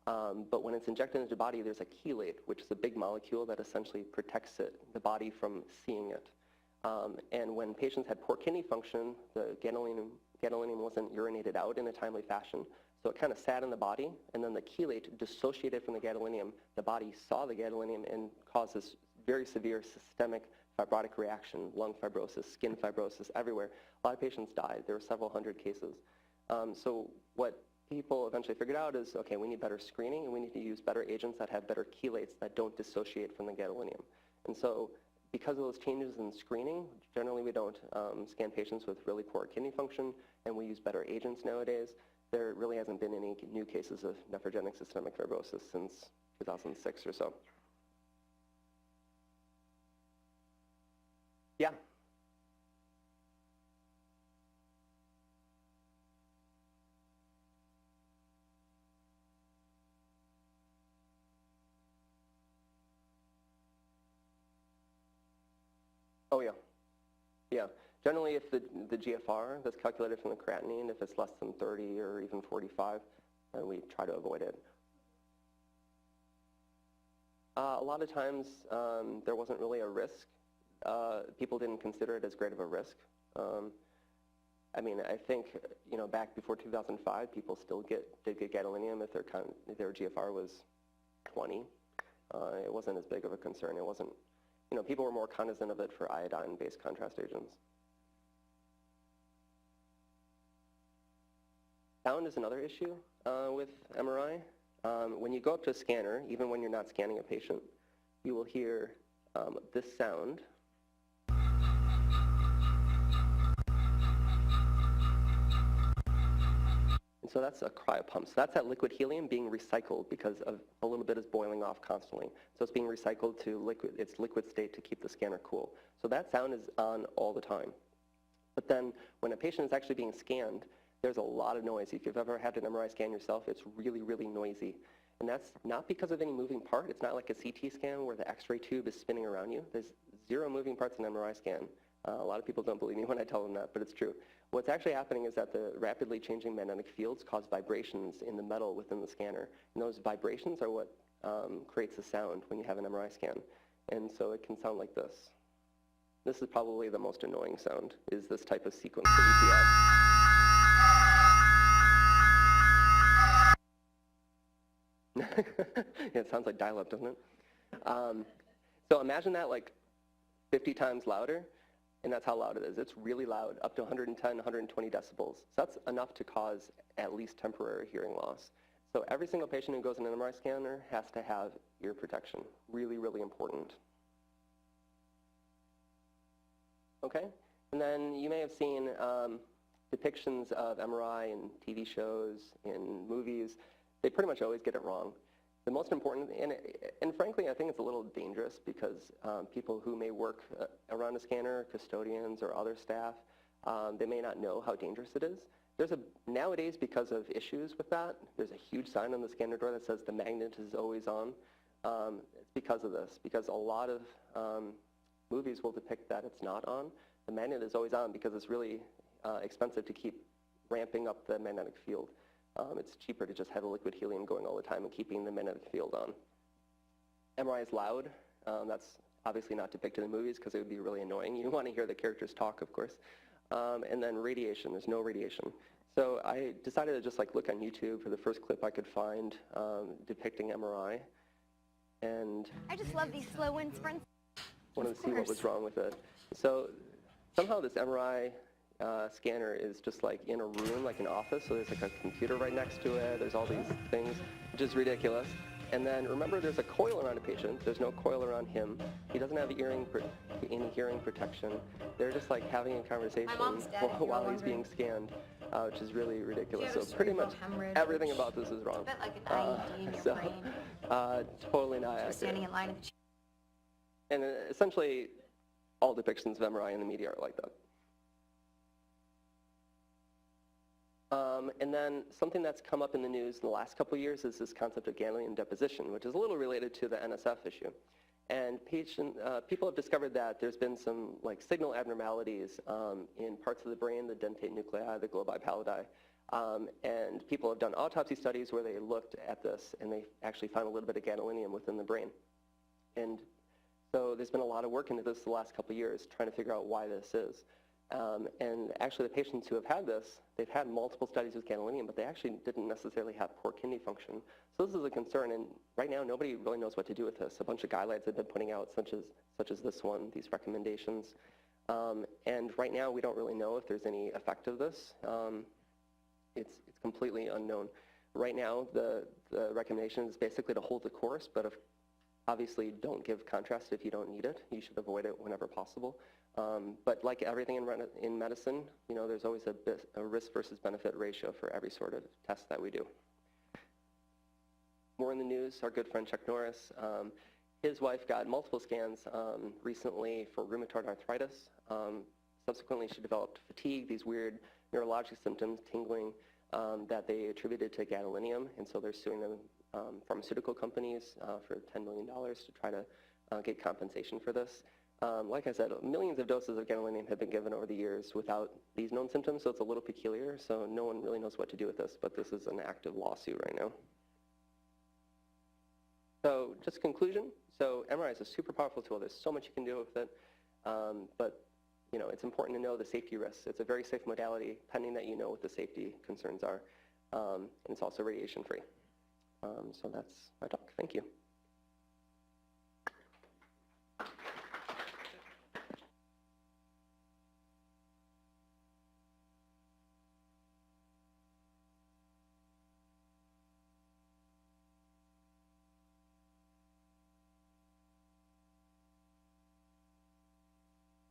But when it's injected into the body, there's a chelate, which is a big molecule that essentially protects the body from seeing it. And when patients had poor kidney function, the gadolinium wasn't urinated out in a timely fashion. So it kind of sat in the body, and then the chelate dissociated from the gadolinium. The body saw the gadolinium and caused this very severe systemic fibrotic reaction, lung fibrosis, skin fibrosis, everywhere. A lot of patients died. There were several hundred cases. So what people eventually figured out is, okay, we need better screening, and we need to use better agents that have better chelates that don't dissociate from the gadolinium. And so because of those changes in screening, generally we don't scan patients with really poor kidney function, and we use better agents nowadays. There really hasn't been any new cases of nephrogenic systemic fibrosis since 2006 or so. Yeah? Oh, yeah. Yeah. Generally, if the GFR that's calculated from the creatinine, if it's less than 30 or even 45, we try to avoid it. A lot of times, there wasn't really a risk. People didn't consider it as great of a risk. I mean, I think, you know, back before 2005, people still did get gadolinium if their GFR was 20. It wasn't as big of a concern. It wasn't, you know, people were more cognizant of it for iodine-based contrast agents. Sound is another issue with MRI. When you go up to a scanner, even when you're not scanning a patient, you will hear this sound. And so that's a cryopump. So that's that liquid helium being recycled because of a little bit is boiling off constantly. So it's being recycled to its liquid state to keep the scanner cool. So that sound is on all the time. But then when a patient is actually being scanned, there's a lot of noise. If you've ever had an MRI scan yourself, it's really, really noisy. And that's not because of any moving part. It's not like a CT scan where the X-ray tube is spinning around you. There's zero moving parts in an MRI scan. A lot of people don't believe me when I tell them that, but it's true. What's actually happening is that the rapidly changing magnetic fields cause vibrations in the metal within the scanner. And those vibrations are what creates the sound when you have an MRI scan. And so it can sound like this. This is probably the most annoying sound, is this type of sequence that you see out. Yeah, it sounds like dial-up, doesn't it? So imagine that like 50 times louder, and that's how loud it is. It's really loud, up to 110, 120 decibels. So that's enough to cause at least temporary hearing loss. So every single patient who goes in an MRI scanner has to have ear protection. Really, really important. Okay, and then you may have seen depictions of MRI in TV shows, in movies. They pretty much always get it wrong. The most important, and frankly, I think it's a little dangerous because people who may work around a scanner, custodians or other staff, they may not know how dangerous it is. Nowadays, because of issues with that, there's a huge sign on the scanner door that says the magnet is always on. It's because of this, because a lot of movies will depict that it's not on. The magnet is always on because it's really expensive to keep ramping up the magnetic field. It's cheaper to just have a liquid helium going all the time and keeping the magnetic field on. MRI is loud. That's obviously not depicted in movies because it would be really annoying. You want to hear the characters talk, of course. And then radiation, there's no radiation. So I decided to just like look on YouTube for the first clip I could find depicting MRI. And I just love these slow wind sprints. Wanted to see what was wrong with it. So somehow this MRI scanner is just like in a room, like an office, so there's like a computer right next to it, there's all these things, which is ridiculous. And then remember, there's a coil around a patient, there's no coil around him, he doesn't have any hearing protection, they're just like having a conversation while he's being scanned, which is really ridiculous. So pretty much everything about this is wrong. It's a bit like an IED in your brain. Totally not accurate. Standing in line at the And essentially, all depictions of MRI in the media are like that. And then something that's come up in the news in the last couple of years is this concept of gadolinium deposition, which is a little related to the NSF issue. And people have discovered that there's been some like signal abnormalities in parts of the brain, the dentate nuclei, the globi pallidi. And people have done autopsy studies where they looked at this and they actually found a little bit of gadolinium within the brain. And so there's been a lot of work into this the last couple of years trying to figure out why this is. And actually the patients who have had this, they've had multiple studies with gadolinium, but they actually didn't necessarily have poor kidney function. So this is a concern, and right now nobody really knows what to do with this. A bunch of guidelines have been putting out, such as this one, these recommendations. And right now we don't really know if there's any effect of this. It's completely unknown. Right now the recommendation is basically to hold the course, but obviously don't give contrast if you don't need it. You should avoid it whenever possible. But like everything in medicine, you know, there's always a risk versus benefit ratio for every sort of test that we do. More in the news, our good friend Chuck Norris, his wife got multiple scans recently for rheumatoid arthritis. Subsequently, she developed fatigue, these weird neurologic symptoms, tingling, that they attributed to gadolinium, and so they're suing them, pharmaceutical companies for $10 million to try to get compensation for this. Like I said, millions of doses of gadolinium have been given over the years without these known symptoms, so it's a little peculiar, so no one really knows what to do with this, but this is an active lawsuit right now. So just conclusion, so MRI is a super powerful tool. There's so much you can do with it, but you know, it's important to know the safety risks. It's a very safe modality, pending that you know what the safety concerns are, and it's also radiation free. So that's my talk. Thank you.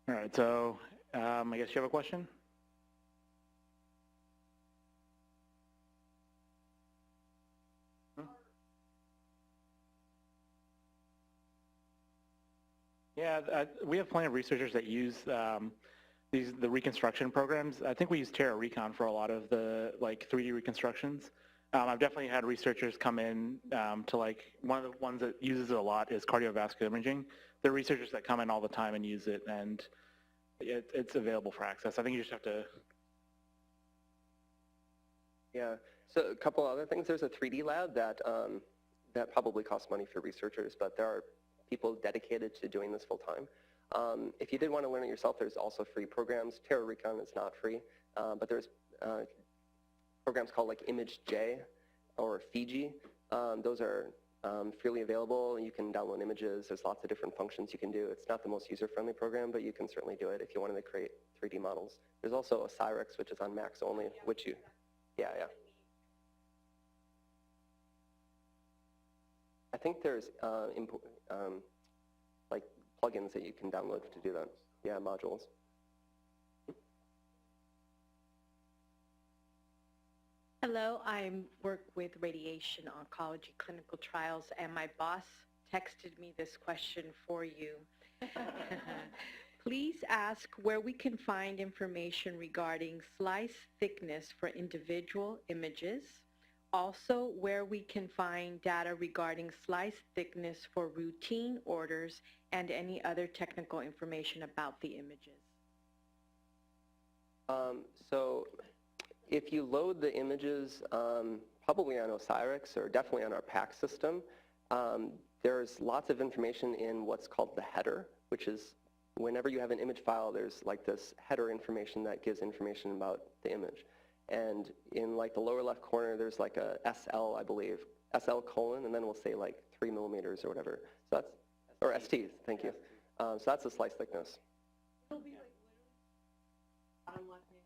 All right, so I guess you have a question? Yeah, we have plenty of researchers that use the reconstruction programs. I think we use Terra Recon for a lot of the 3D reconstructions. I've definitely had researchers come in to one of the ones that uses it a lot is cardiovascular imaging. There are researchers that come in all the time and use it, and it's available for access. I think you just have to. Yeah, so a couple other things. There's a 3D lab that probably costs money for researchers, but there are people dedicated to doing this full time. If you did want to learn it yourself, there's also free programs. Terra Recon is not free, but there's programs called like ImageJ or Fiji. Those are freely available. You can download images. There's lots of different functions you can do. It's not the most user-friendly program, but you can certainly do it if you wanted to create 3D models. There's also Osirix, which is on Macs only, which you, yeah. I think there's like plugins that you can download to do that. Yeah, modules. Hello, I work with radiation oncology clinical trials, and my boss texted me this question for you. Please ask where we can find information regarding slice thickness for individual images. Also, where we can find data regarding slice thickness for routine orders and any other technical information about the images. So if you load the images probably on Osirix or definitely on our PACS system, there's lots of information in what's called the header, which is whenever you have an image file, there's like this header information that gives information about the image. And in like the lower left corner, there's like a SL, I believe, SL colon, and then we'll say like 3 millimeters or whatever. So that's, or ST, thank you. So that's the slice thickness. It'll be like literally bottom left hand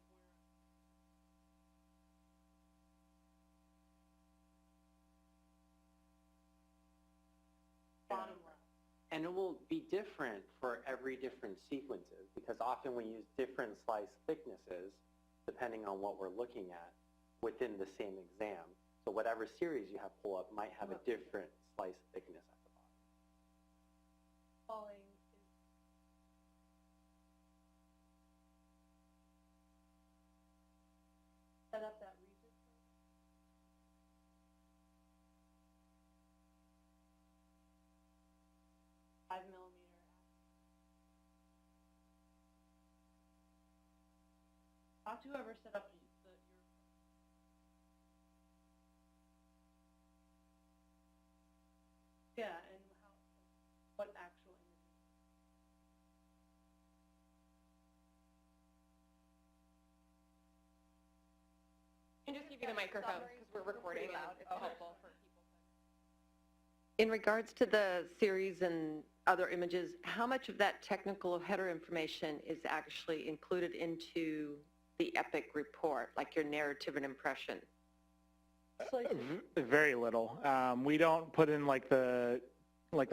corner. Bottom left. And it will be different for every different sequences, because often we use different slice thicknesses depending on what we're looking at within the same exam. So whatever series you have pull up might have a different slice thickness at the bottom. Set up that region. I millimeter. Talk to whoever set up your. Yeah, and what actual image? And just give you the microphone because we're recording and it's helpful for people. In regards to the series and other images, how much of that technical header information is actually included into the EPIC report, like your narrative and impression? Very little. We don't put in like the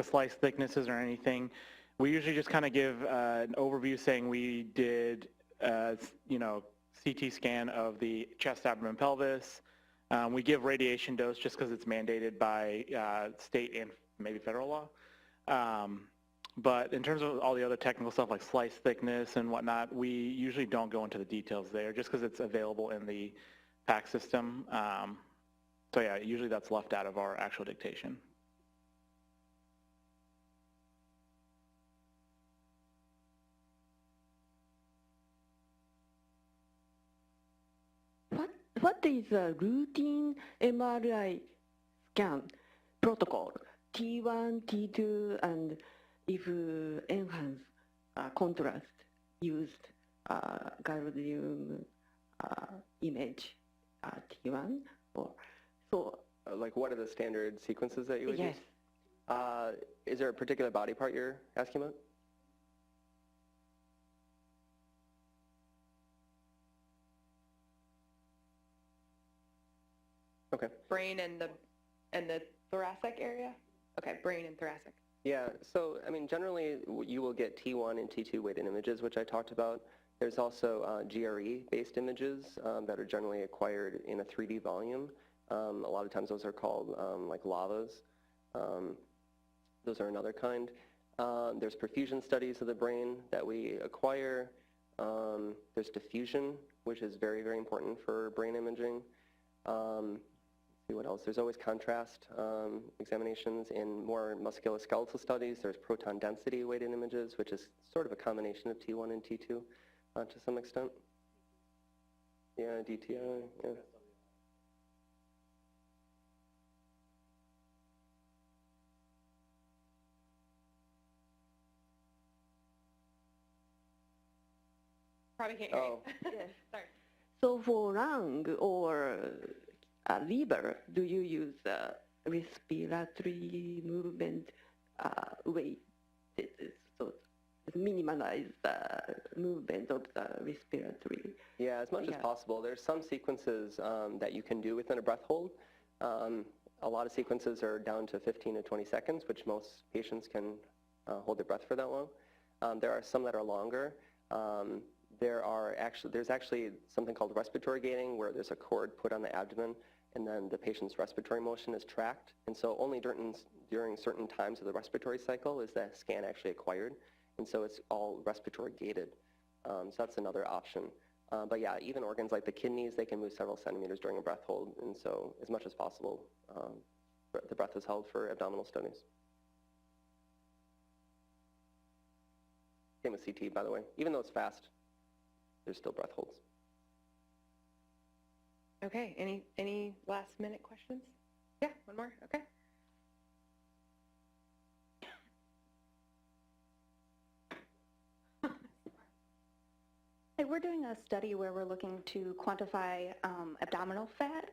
slice thicknesses or anything. We usually just kind of give an overview saying we did, CT scan of the chest, abdomen, pelvis. We give radiation dose just because it's mandated by state and maybe federal law. But in terms of all the other technical stuff like slice thickness and whatnot, we usually don't go into the details there just because it's available in the PAC system. So yeah, usually that's left out of our actual dictation. What is a routine MRI scan protocol? T1, T2, and if enhanced contrast used gallium image T1 or so. Like what are the standard sequences that you would Yes. use? Is there a particular body part you're asking about? Okay. Brain and the thoracic area? Okay, brain and thoracic. Yeah, so I mean, generally you will get T1 and T2 weighted images, which I talked about. There's also GRE-based images that are generally acquired in a 3D volume. A lot of times those are called like lavas. Those are another kind. There's perfusion studies of the brain that we acquire. There's diffusion, which is very, very important for brain imaging. See what else? There's always contrast examinations. In more musculoskeletal studies, there's proton density weighted images, which is sort of a combination of T1 and T2 to some extent. Yeah, DTI, yeah. Probably can't hear Oh. you. Sorry. So for lung or liver, do you use respiratory movement weight? So minimize the movement of the respiratory. Yeah, as much as possible. There's some sequences that you can do within a breath hold. A lot of sequences are down to 15 to 20 seconds, which most patients can hold their breath for that long. There are some that are longer. There's actually something called respiratory gating, where there's a cord put on the abdomen, and then the patient's respiratory motion is tracked. And so only during certain times of the respiratory cycle is that scan actually acquired. And so it's all respiratory gated. So that's another option. But yeah, even organs like the kidneys, they can move several centimeters during a breath hold. And so as much as possible, the breath is held for abdominal studies. Same with CT, by the way. Even though it's fast, there's still breath holds. Okay, any last minute questions? Yeah, one more, okay. Hey, we're doing a study where we're looking to quantify abdominal fat,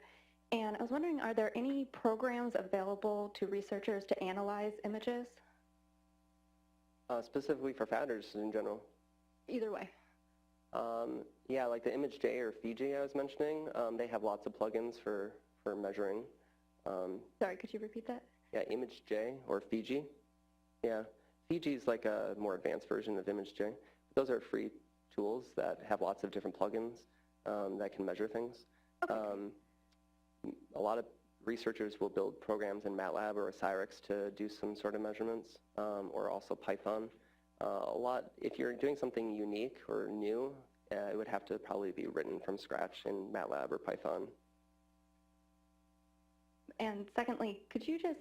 and I was wondering, are there any programs available to researchers to analyze images? Specifically for fat or just in general? Either way. Yeah, like the ImageJ or Fiji I was mentioning, they have lots of plugins for measuring. Sorry, could you repeat that? Yeah, ImageJ or Fiji. Yeah, Fiji is like a more advanced version of ImageJ. Those are free tools that have lots of different plugins that can measure things. Okay. A lot of researchers will build programs in MATLAB or Cyrix to do some sort of measurements, or also Python. If you're doing something unique or new, it would have to probably be written from scratch in MATLAB or Python. And secondly, could you just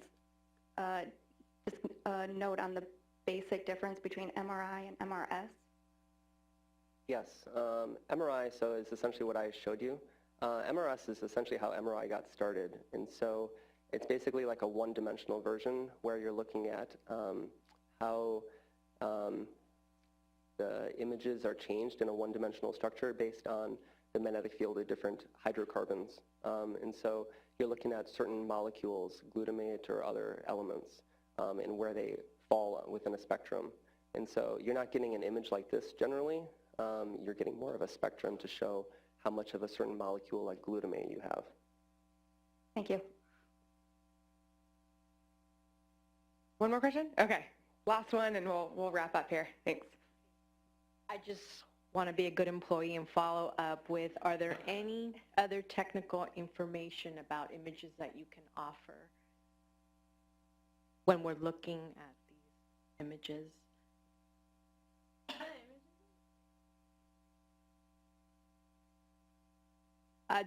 note on the basic difference between MRI and MRS? Yes, MRI, so is essentially what I showed you. MRS is essentially how MRI got started. And so it's basically like a one-dimensional version where you're looking at how the images are changed in a one-dimensional structure based on the magnetic field of different hydrocarbons. And so you're looking at certain molecules, glutamate or other elements, and where they fall within a spectrum. And so you're not getting an image like this generally. You're getting more of a spectrum to show how much of a certain molecule like glutamate you have. Thank you. One more question? Okay, last one and we'll wrap up here. Thanks. I just want to be a good employee and follow up with, are there any other technical information about images that you can offer when we're looking at these images?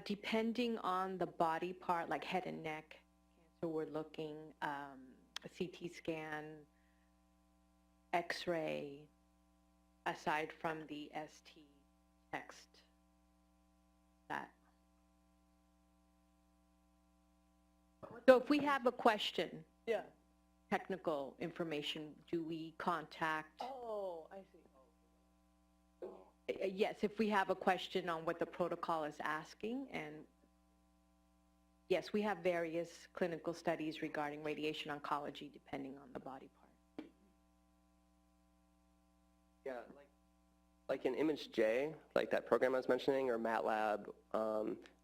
Depending on the body part, like head and neck cancer, we're looking a CT scan, X-ray, aside from the ST text. That. So if we have a question, Yeah. technical information, do we contact? Oh, I see. Yes, if we have a question on what the protocol is asking, and yes, we have various clinical studies regarding radiation oncology depending on the body part. Yeah, like in Image J, like that program I was mentioning, or MATLAB,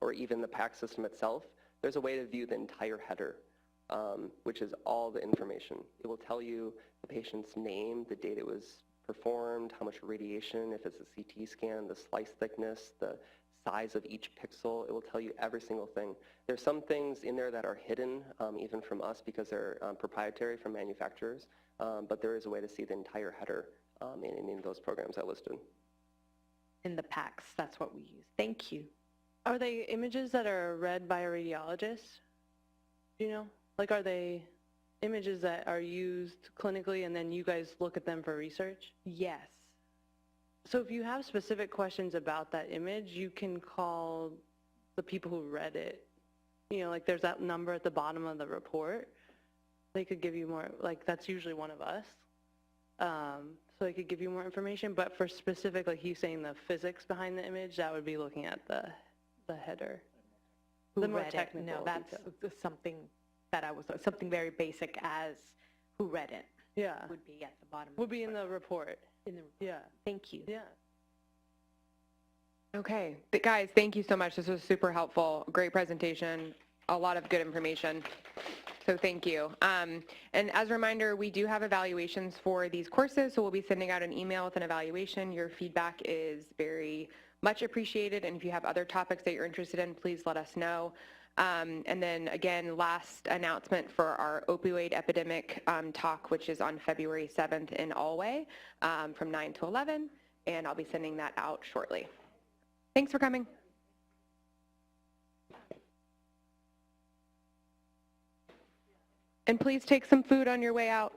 or even the PACS system itself, there's a way to view the entire header, which is all the information. It will tell you the patient's name, the date it was performed, how much radiation, if it's a CT scan, the slice thickness, the size of each pixel. It will tell you every single thing. There's some things in there that are hidden, even from us, because they're proprietary from manufacturers, but there is a way to see the entire header in any of those programs I listed. In the PACS, that's what we use. Thank you. Are they images that are read by a radiologist? Do you know? Like, are they images that are used clinically and then you guys look at them for research? Yes. So if you have specific questions about that image, you can call the people who read it. You know, like there's that number at the bottom of the report. They could give you more, like that's usually one of us. So they could give you more information, but for specific, like he's saying the physics behind the image, that would be looking at the header. Who The more read it? technical No, that's detail. something that something very basic as who read it Yeah. would be at the bottom. Would be in the report. In the, Yeah. thank you. Yeah. Okay, guys, thank you so much. This was super helpful. Great presentation, a lot of good information. So thank you. And as a reminder, we do have evaluations for these courses, so we'll be sending out an email with an evaluation. Your feedback is very much appreciated, and if you have other topics that you're interested in, please let us know. And then again, last announcement for our opioid epidemic talk, which is on February 7th in Alway from 9 to 11, and I'll be sending that out shortly. Thanks for coming. And please take some food on your way out.